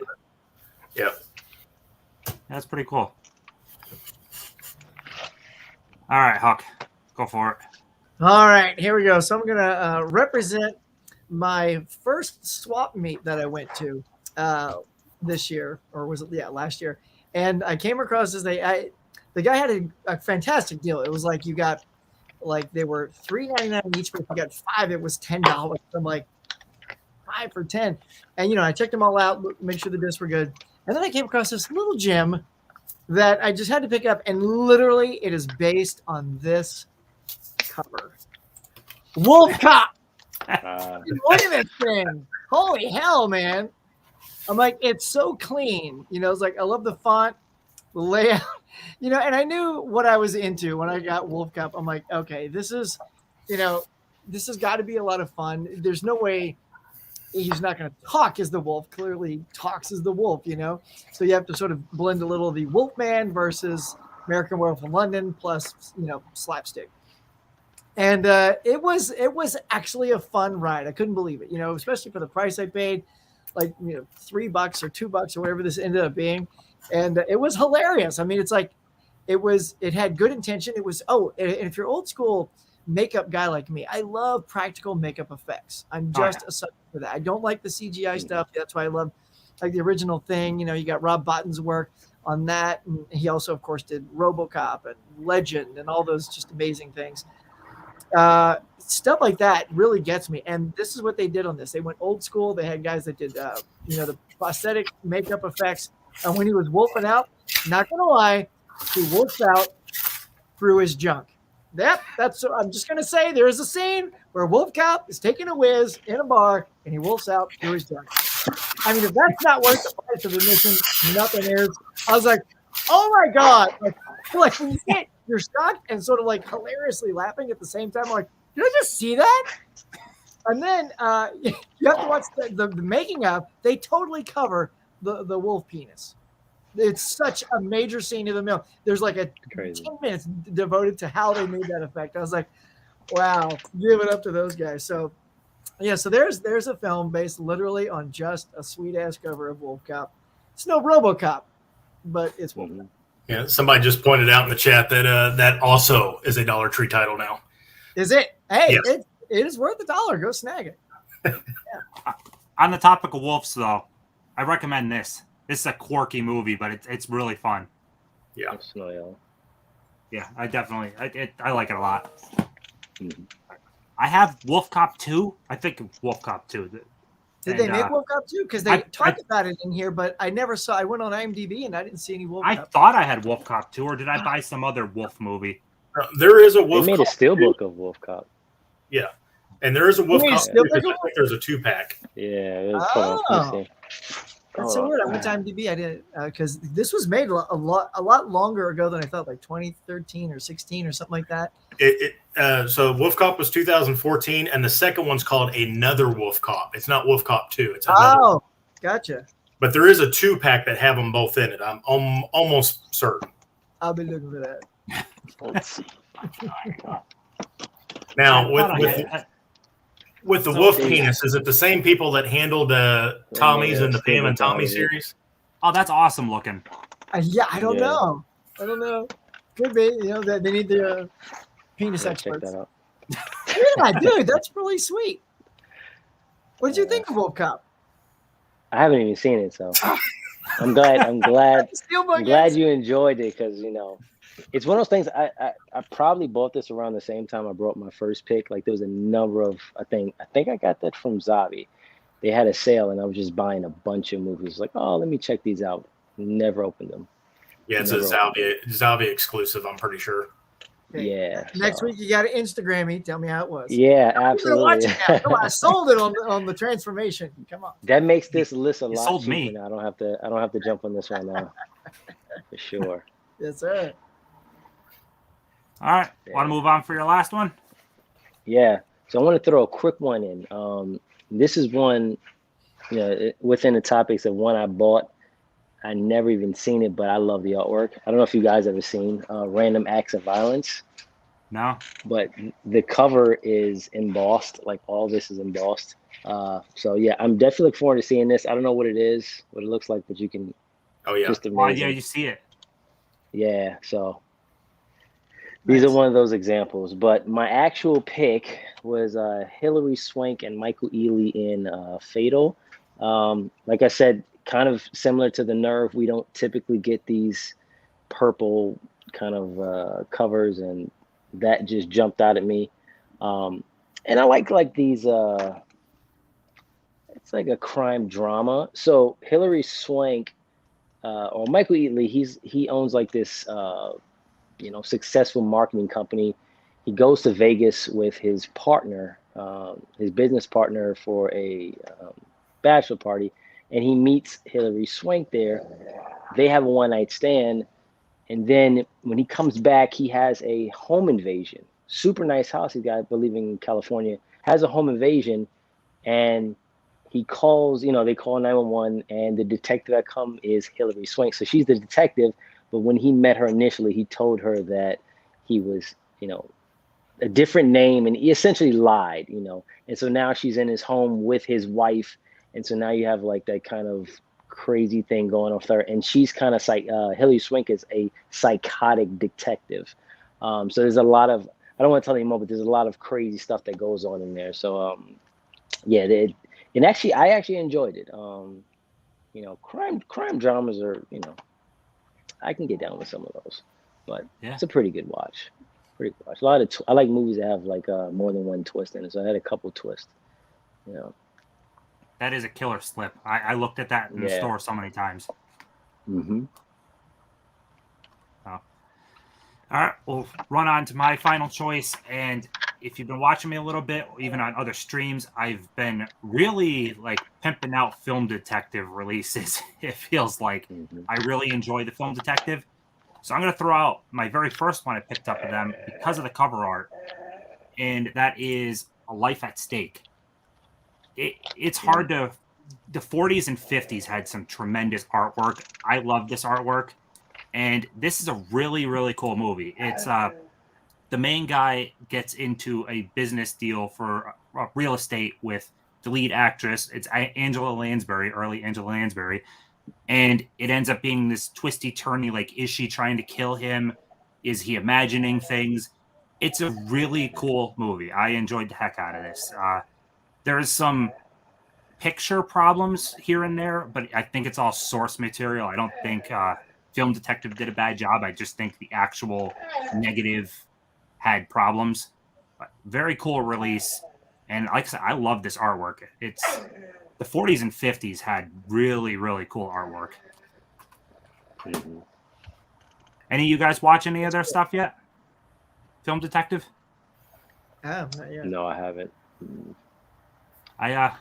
Yeah, that's pretty cool. All right, Huck, go for it. All right, here we go. So I'm gonna represent my first swap meet that I went to this year, or was it last year? And I came across this. The guy had a fantastic deal. It was like you got they were $3.99 each, but if you got 5, it was $10. I'm like 5 for 10, and I checked them all out, make sure the discs were good, and then I came across this little gem that I just had to pick up, and literally it is based on this cover. Wolf Cop. Look at this thing. Holy hell, man. I'm like, it's so clean. It's like, I love the font, the layout, and I knew what I was into when I got Wolf Cop. I'm like, okay, this has got to be a lot of fun. There's no way he's not going to talk as the wolf. Clearly talks as the wolf, So you have to sort of blend a little of the Wolfman versus American Werewolf in London plus, slapstick. And it was actually a fun ride. I couldn't believe it, especially for the price I paid, like, $3 or $2 or whatever this ended up being. And it was hilarious. I mean, it's like, it had good intention. It was, and if you're old school makeup guy like me, I love practical makeup effects. I'm just a sucker for that. I don't like the CGI stuff. That's why I love like the original Thing. You got Rob Bottin's work on that. And he also, of course, did RoboCop and Legend and all those just amazing things. Stuff like that really gets me. And this is what they did on this. They went old school. They had guys that did, the prosthetic makeup effects. And when he was wolfing out, not going to lie, he wolfs out through his junk. Yep, I'm just going to say there is a scene where Wolf Cop is taking a whiz in a bar and he wolfs out through his junk. I mean, if that's not worth the price of admission, nothing is. I was like, oh my God. Like when you hit, you're shocked and sort of like hilariously laughing at the same time. I'm like, did I just see that? And then you have to watch the making of. They totally cover the wolf penis. It's such a major scene in the middle. There's like 10 minutes devoted to how they made that effect. I was like, wow, give it up to those guys. So yeah, so there's a film based literally on just a sweet ass cover of Wolf Cop. It's no RoboCop, but it's Wolf Cop. Yeah, somebody just pointed out in the chat that that also is a Dollar Tree title now. Is it? Hey, yes. It is worth $1. Go snag it. Yeah. On the topic of wolves, though, I recommend this. This is a quirky movie, but it's really fun. Yeah. Yeah, I definitely I like it a lot. Mm-hmm. I have Wolf Cop 2. I think Wolf Cop 2. Did they make Wolf Cop 2? Because they talked about it in here, but I never saw. I went on IMDb and I didn't see any Wolf Cop. I thought I had Wolf Cop 2, or did I buy some other wolf movie? There is a Wolf They made Cop a steelbook of Wolf Cop. Yeah. And there is a Wolf Cop 2 because I think there's a 2-pack. Yeah, it was That's so weird. I went to IMDb. I didn't because this was made a lot longer ago than I thought, like 2013 or 16 or something like that. So Wolf Cop was 2014, and the second one's called Another Wolf Cop. It's not Wolf Cop 2. It's Gotcha. But there is a 2-pack that have them both in it. I'm almost certain. I'll be looking for that. Let's see. Now, Hold on, with the So- wolf penis, is it the same people that handled Tommy's Yeah, and the Pam and Tommy Steve and series? Oh, that's awesome looking. Yeah, I don't Yeah. know. I don't know. Could be. You know, they need the penis Yeah, check experts. that out. Yeah, dude, that's really sweet. What did you think of Wolf Cop? I haven't even seen it, so I'm glad. I'm glad Steelbook you enjoyed it because it's one of those things. I probably bought this around the same time I brought my first pick. Like there was a number of I think I got that from Zavi. They had a sale and I was just buying a bunch of movies. Like, oh, let me check these out. Never opened them. Yeah, it's a Zavi exclusive, I'm pretty sure. Okay. Yeah. Next so- week you got to Instagram me. Tell me how it was. Yeah, I'm gonna watch absolutely. it now. Come on, I sold it on the transformation. Come on. That makes this list a lot sold cheaper me. now. I don't have to jump on this right now. For sure. Yes, sir. All right. Want to move on for your last one? Yeah. So I want to throw a quick one in. This is one, within the topics of one I bought. I never even seen it, but I love the artwork. I don't know if you guys ever seen Random Acts of Violence, No. but the cover is embossed. Like all this is embossed. So yeah, I'm definitely looking forward to seeing this. I don't know what it is, what it looks like, but you can Oh yeah. just Oh, amazing. yeah, you see it. Yeah, so these are one of those examples. But my actual pick was Hilary Swank and Michael Ealy in Fatal. Like I said, kind of similar to the Nerve, we don't typically get these purple kind of covers, and that just jumped out at me. And I like these. It's like a crime drama. So Hilary Swank or Michael Ealy, he owns like this successful marketing company. He goes to Vegas with his partner, his business partner, for a bachelor party, and he meets Hilary Swank there. They have a one-night stand, and then when he comes back, he has a home invasion. Super nice house he got, I believe, in California. Has a home invasion, and he calls, they call 911, and the detective that come is Hilary Swank. So she's the detective, but when he met her initially, he told her that he was, a different name, and he essentially lied, And so now she's in his home with his wife, and so now you have like that kind of crazy thing going on with her, and she's kind of Hilary Swank is a psychotic detective. So there's a lot of, I don't want to tell you more, but there's a lot of crazy stuff that goes on in there. So yeah, and actually I actually enjoyed it. Crime dramas are, I can get down with some of those, but Yeah. it's a pretty good watch. Pretty good watch. A lot of I like movies that have like more than one twist in it. So I had a couple twists. That is a killer slip. I looked at that in the Yeah. store so many times. Mm-hmm. All right, we'll run on to my final choice. And if you've been watching me a little bit, even on other streams, I've been really like pimping out Film Detective releases. It feels like I really enjoy the Film Detective. So I'm going to throw out my very first one I picked up of them because of the cover art. And that is A Life at Stake. It's hard to, the 40s and 50s had some tremendous artwork. I love this artwork. And this is a really, really cool movie. It's the main guy gets into a business deal for real estate with the lead actress. It's Angela Lansbury, early Angela Lansbury. And it ends up being this twisty turny, like, is she trying to kill him? Is he imagining things? It's a really cool movie. I enjoyed the heck out of this. There's some picture problems here and there, but I think it's all source material. I don't think Film Detective did a bad job. I just think the actual negative had problems. But very cool release. And like I said, I love this artwork. It's the 40s and 50s had really, really cool artwork. Mm-hmm. Any of you guys watch any of their stuff yet? Film Detective? Oh, not yet. No, I haven't. I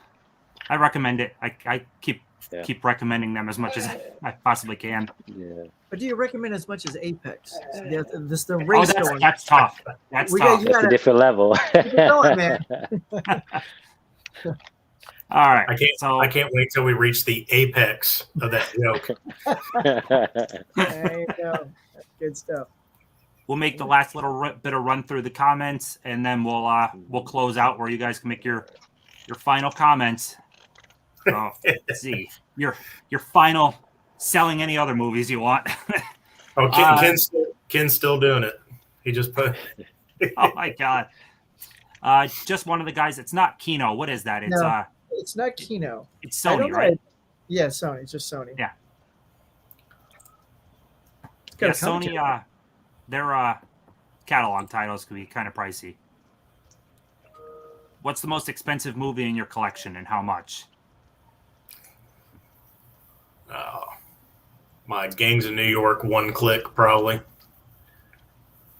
recommend it. I keep Yeah. recommending them as much as I possibly can. Yeah. But do you recommend as much as Apex? This the race going. That's tough. That's We tough. got- That's a different level. Keep it going, man. All right. I can't wait till we reach the apex of that joke. There you go. That's good stuff. We'll make the last little bit of run through the comments, and then we'll close out where you guys can make your final comments. So, let's see your final selling any other movies you want. Oh, Ken's still doing it. He just put. Oh my god! Just one of the guys. It's not Kino. What is that? It's No, it's not Kino. It's I Sony, don't know. right? Yeah, Sony. It's just Sony. Yeah. It's got Yeah, a commentary. Sony. Their catalog titles could be kind of pricey. What's the most expensive movie in your collection, and how much? My Gangs of New York one click, probably.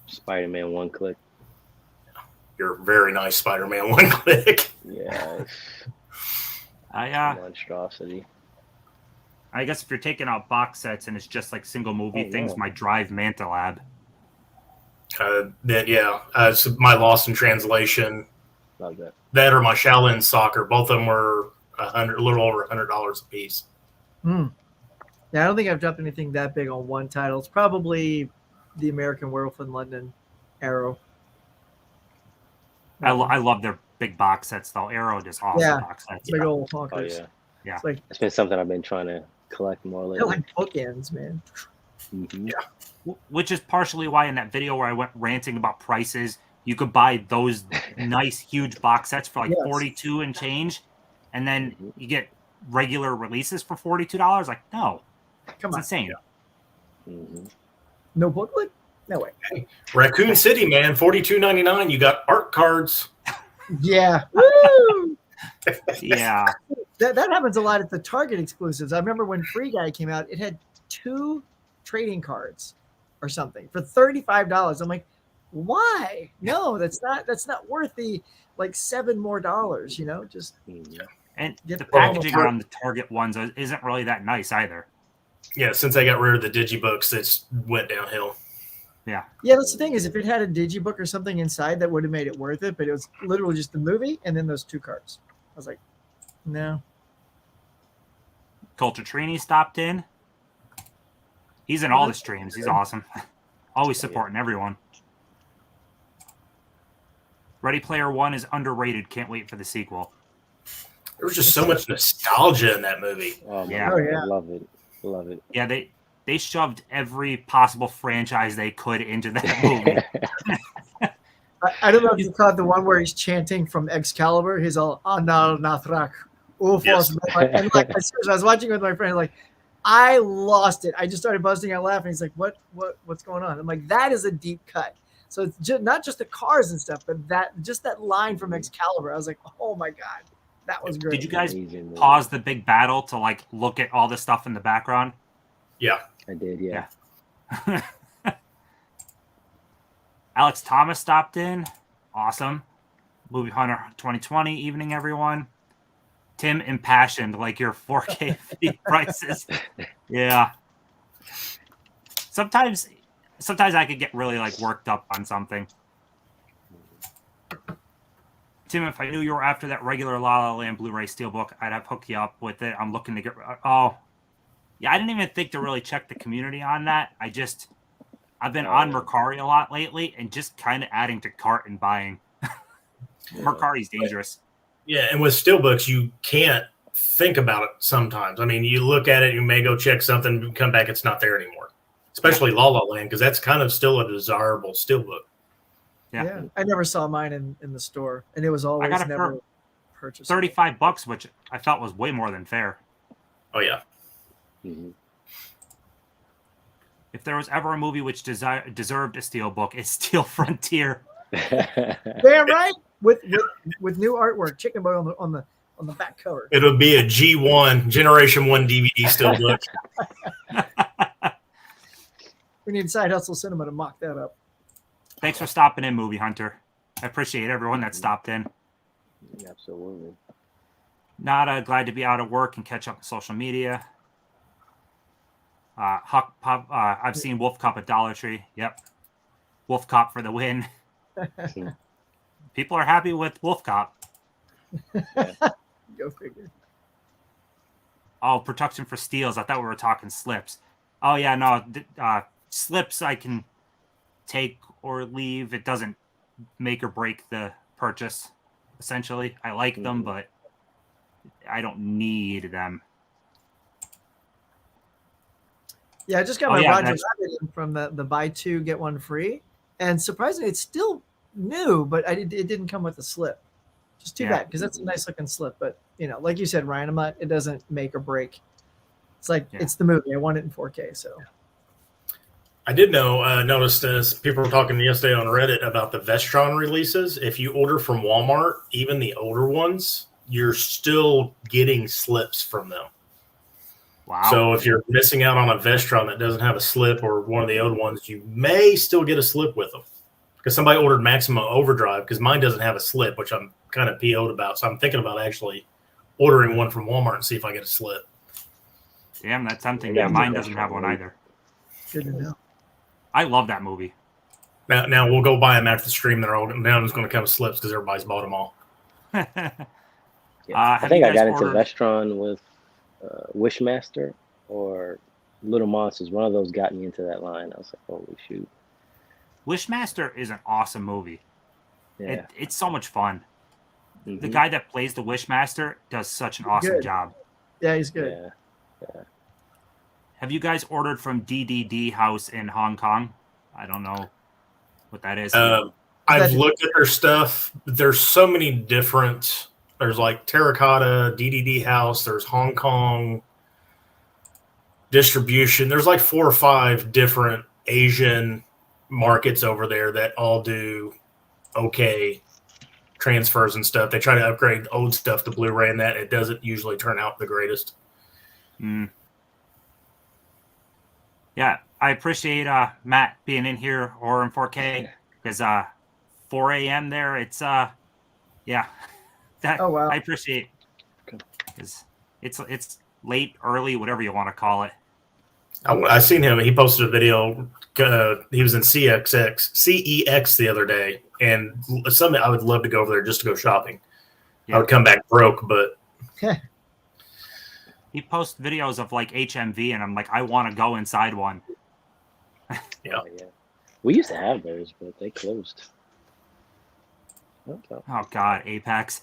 Spider-Man one click. Your very nice Spider-Man one click. Yeah. Monstrosity. I guess if you're taking out box sets and it's just like single movie things, yeah. my Drive Manta Lab. Then so my Lost in Translation. Love that. That or my Shaolin Soccer. Both of them were a little over $100 a piece. Yeah, I don't think I've dropped anything that big on one title. It's probably the American Werewolf in London, Arrow. I love their big box sets though. Arrow just awesome box sets. Big old Oh honkers. yeah. Yeah. It's like It's been something I've been trying to collect more they're lately. like bookends, man. Mm-hmm. Yeah. Which is partially why in that video where I went ranting about prices, you could buy those nice huge box sets for like Yes. $42 and change, and then you get regular releases for $42. Like, no, Come it's on. insane. Mm-hmm. No booklet? No way. Raccoon City, man, $42.99. You got art cards. Yeah. Woo! Yeah. That happens a lot at the Target exclusives. I remember when Free Guy came out, it had 2 trading cards or something for $35. I'm like, why? No, that's not worth the like $7 more, you know, just And Get the the packaging promo. on the Target ones isn't really that nice either. Yeah, since I got rid of the digibooks, it's went downhill. Yeah. Yeah, that's the thing is if it had a digibook or something inside, that would have made it worth it. But it was literally just the movie and then those 2 cards. I was like, no. Culture Trini stopped in. He's in all the streams. He's awesome. Always supporting everyone. Ready Player One is underrated. Can't wait for the sequel. There was just so much nostalgia in that movie. Oh, Yeah. Oh, yeah. I love it. Love it. Yeah, they shoved every possible franchise they could into that movie. I don't know if you caught the one where he's chanting from Excalibur. He's all Anal Nathrak. Yes. And like as soon as I was watching with my friend, like I lost it. I just started busting out laughing. He's like, what's going on? I'm like, that is a deep cut. So it's just, not just the cars and stuff, but that line from Excalibur. I was like, oh my God, that was great. Did you guys Amazing movie. pause the big battle to like look at all the stuff in the background? Yeah. I did, yeah. Alex Thomas stopped in. Awesome. Movie Hunter 2020 evening, everyone. Tim impassioned like your 4K feed prices. Yeah. Sometimes I could get really like worked up on something. Tim, if I knew you were after that regular La La Land Blu-ray Steelbook, I'd have hooked you up with it. I'm looking to get. Oh, yeah. I didn't even think to really check the community on that. I've been on Mercari a lot lately and just kind of adding to cart and buying. Mercari's dangerous. Yeah, and with steelbooks, you can't think about it sometimes. I mean, you look at it, you may go check something, come back, it's not there anymore. Especially La La Land, because that's kind of still a desirable steelbook. Yeah. I never saw mine in the store, and it was always got it never for purchased. $35, which I felt was way more than fair. Oh, yeah. Mm-hmm. If there was ever a movie which deserved a steelbook, it's Steel Frontier. Damn right. With new artwork, Chicken Boy on the back cover. It'll be a G1, Generation 1 DVD steelbook. We need Side Hustle Cinema to mock that up. Thanks for stopping in, Movie Hunter. I appreciate everyone that stopped in. Absolutely. Nada, glad to be out of work and catch up on social media. Huck Pop, I've seen Wolf Cop at Dollar Tree. Yep. Wolf Cop for the win. People are happy with Wolf Cop. Go figure. Oh, protection for steals. I thought we were talking slips. Oh yeah, no. Slips I can take or leave. It doesn't make or break the purchase. Essentially, I like them, but I don't need them. Yeah, I just got Oh, my yeah, Roger that's- Rabbit in from the buy two get one free, and surprisingly, it's still new, but it didn't come with a slip. Just too Yeah. bad because that's a nice looking slip. But like you said, Ryan, it doesn't make or break. It's like it's the movie. I want it in 4K. So I did noticed as people were talking yesterday on Reddit about the Vestron releases. If you order from Walmart, even the older ones, you're still getting slips from them. Wow. So if you're missing out on a Vestron that doesn't have a slip or one of the old ones, you may still get a slip with them. Because somebody ordered Maximum Overdrive because mine doesn't have a slip, which I'm kind of PO'd about. So I'm thinking about actually ordering one from Walmart and see if I get a slip. Damn, that's something. Yeah, mine doesn't have one either. good to know. I love that movie. Now we'll go buy them after the stream. They're all now just going to come with slips because everybody's bought them all. I think I got into Vestron with Wishmaster or Little Monsters. One of those got me into that line. I was like, holy shoot. Wishmaster is an awesome movie. Yeah. It's so much fun. Mm-hmm. The guy that plays the Wishmaster does such an awesome job. Yeah, he's good. Yeah. Have you guys ordered from DDD House in Hong Kong? I don't know what that is. I've looked at their stuff. There's so many different. There's like Terracotta, DDD House. There's Hong Kong distribution. There's like 4 or 5 different Asian markets over there that all do okay transfers and stuff. They try to upgrade old stuff to Blu-ray, and that it doesn't usually turn out the greatest. Yeah, I appreciate Matt being in here or in 4K because 4 a.m. there. It's yeah. Oh wow. I appreciate because it's late, early, whatever you want to call it. I seen him. He posted a video. He was in CEX the other day, and something I would love to go over there just to go shopping. Yeah. I would come back broke, but he posts videos of like HMV, and I'm like, I want to go inside one. Yeah. We used to have those, but they closed. Oh God, Apex.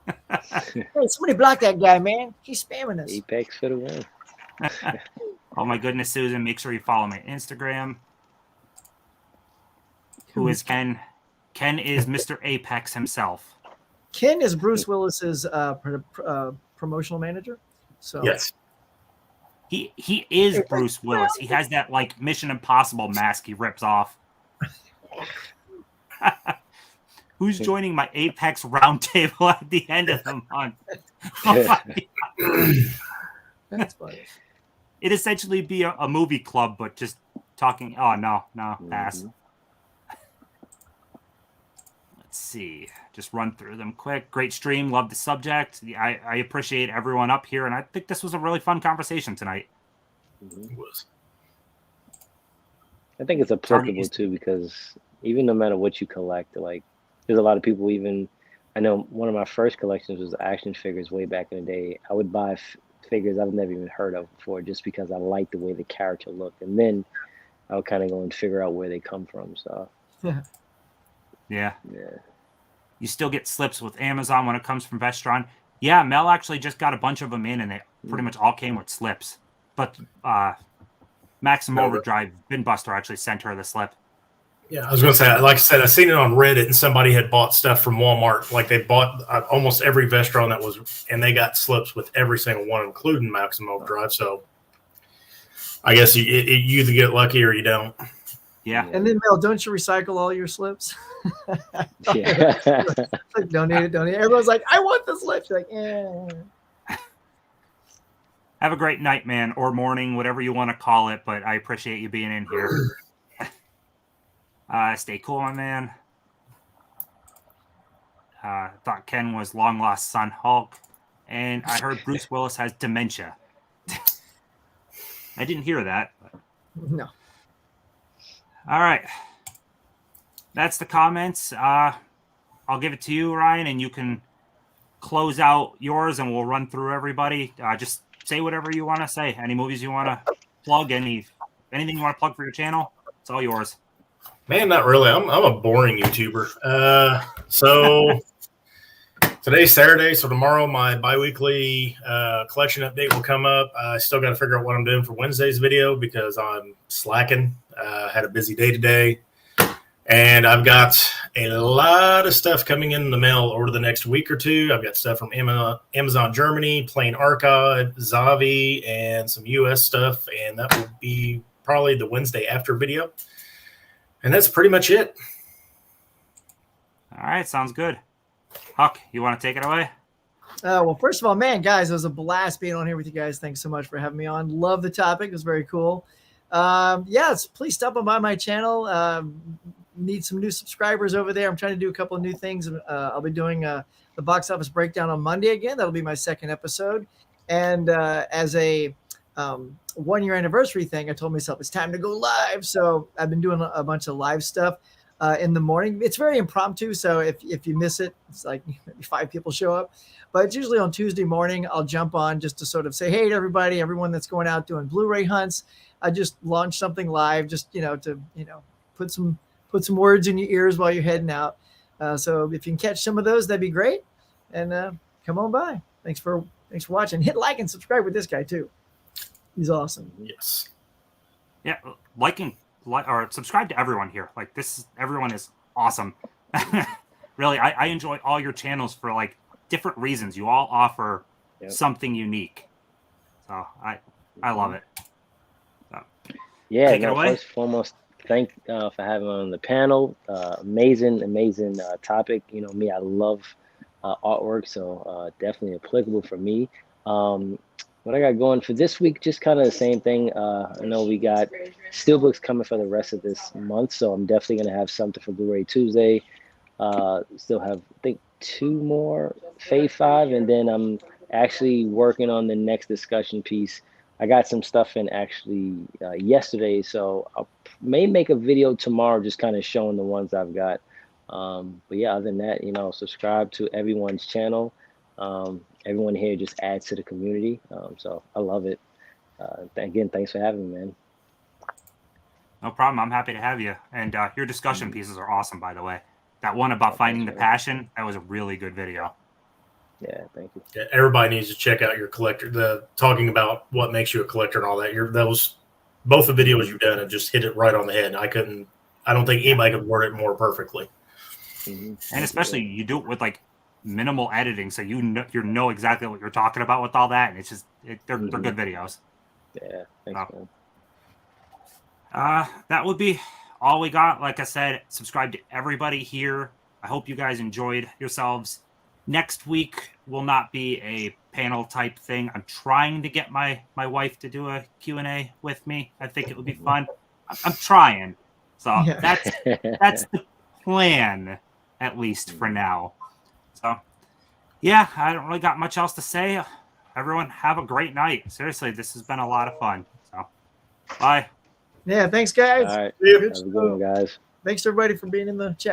Hey, somebody block that guy, man. He's spamming us. Apex for the win. Oh my goodness, Susan, make sure you follow my Instagram. Who is Ken? Ken is Mr. Apex himself. Ken is Bruce Willis's promotional manager. So yes. He is Bruce Willis. He has that like Mission Impossible mask he rips off. Who's joining my Apex roundtable at the end of the month? That's funny. It'd essentially be a movie club, but just talking. Oh, no, pass. Let's see. Just run through them quick. Great stream. Love the subject. I appreciate everyone up here, and I think this was a really fun conversation tonight. It was. I think it's applicable too because even no matter what you collect, like there's a lot of people. Even I know one of my first collections was action figures way back in the day. I would buy figures I've never even heard of before just because I liked the way the character looked, and then I would kind of go and figure out where they come from. So yeah. You still get slips with Amazon when it comes from Vestron. Yeah, Mel actually just got a bunch of them in, and they pretty much all came with slips. But Maximum Overdrive, Bin Buster actually sent her the slip. Yeah, I was going to say, like I said, I seen it on Reddit, and somebody had bought stuff from Walmart. Like they bought almost every Vestron that was, and they got slips with every single one, including Maximum Overdrive. So I guess you either get lucky or you don't. Yeah. And then Mel, don't you recycle all your slips? Yeah. Like, donate it. Everyone's like, I want the slips. You're like, yeah. Have a great night, man, or morning, whatever you want to call it. But I appreciate you being in here. Stay cool, my man. Thought Ken was long lost son Hulk, and I heard Bruce Willis has dementia. I didn't hear that. But... No. All right, that's the comments. I'll give it to you, Ryan, and you can close out yours and we'll run through everybody. Just say whatever you want to say. Any movies you want to plug, anything you want to plug for your channel, it's all yours. Man, not really. I'm a boring YouTuber. So today's Saturday, so tomorrow my bi-weekly collection update will come up. I still got to figure out what I'm doing for Wednesday's video because I'm slacking. Had a busy day today. And I've got a lot of stuff coming in the mail over the next week or two. I've got stuff from Amazon Germany, Plain Archive, Zavi, and some US stuff. And that will be probably the Wednesday after video. And that's pretty much it. All right, sounds good. Huck, you want to take it away? Well, first of all, man, guys, it was a blast being on here with you guys. Thanks so much for having me on. Love the topic. It was very cool. Yes, please stop by my channel. Need some new subscribers over there. I'm trying to do a couple of new things. I'll be doing the box office breakdown on Monday again. That'll be my second episode. And as a 1 year anniversary thing, I told myself it's time to go live. So I've been doing a bunch of live stuff in the morning. It's very impromptu. So if you miss it, it's like maybe 5 people show up. But it's usually on Tuesday morning. I'll jump on just to sort of say, hey to everybody, everyone that's going out doing Blu-ray hunts. I just launched something live, just to put some words in your ears while you're heading out. So if you can catch some of those, that'd be great. And come on by. Thanks for watching. Hit like and subscribe with this guy too. He's awesome. Yes. Yeah, or subscribe to everyone here. Like everyone is awesome. Really, I enjoy all your channels for like different reasons. You all offer something unique. So I love it. So, yeah, take it away. First and foremost, thank for having me on the panel. Amazing topic. Me, I love artwork, so definitely applicable for me. What I got going for this week, just kind of the same thing. I know we got steelbooks coming for the rest of this month, so I'm definitely going to have something for Blu-ray Tuesday. Still have, I think, 2 more Phase 5, and then I'm actually working on the next discussion piece. I got some stuff in actually yesterday, so I may make a video tomorrow just kind of showing the ones I've got. But yeah, other than that, subscribe to everyone's channel. Everyone here just adds to the community. So I love it. Again, thanks for having me, man. No problem. I'm happy to have you. And your discussion pieces are awesome, by the way. That one about finding the passion, that was a really good video. Yeah, thank you. Yeah, everybody needs to check out your collector. Talking about what makes you a collector and all that. Both the videos you've done have just hit it right on the head. I don't think anybody could word it more perfectly. And especially you do it with like minimal editing, so you know exactly what you're talking about with all that, and it's just they're good videos. Yeah, thanks, man. That would be all we got. Like I said, subscribe to everybody here. I hope you guys enjoyed yourselves. Next week will not be a panel type thing. I'm trying to get my wife to do a Q&A with me. I think it would be fun. I'm trying. So that's the plan, at least for now. So, yeah, I don't really got much else to say. Everyone, have a great night. Seriously, this has been a lot of fun. So, bye. Yeah, thanks, guys. All right. Good Have a good one, guys. Thanks, everybody, for being in the chat.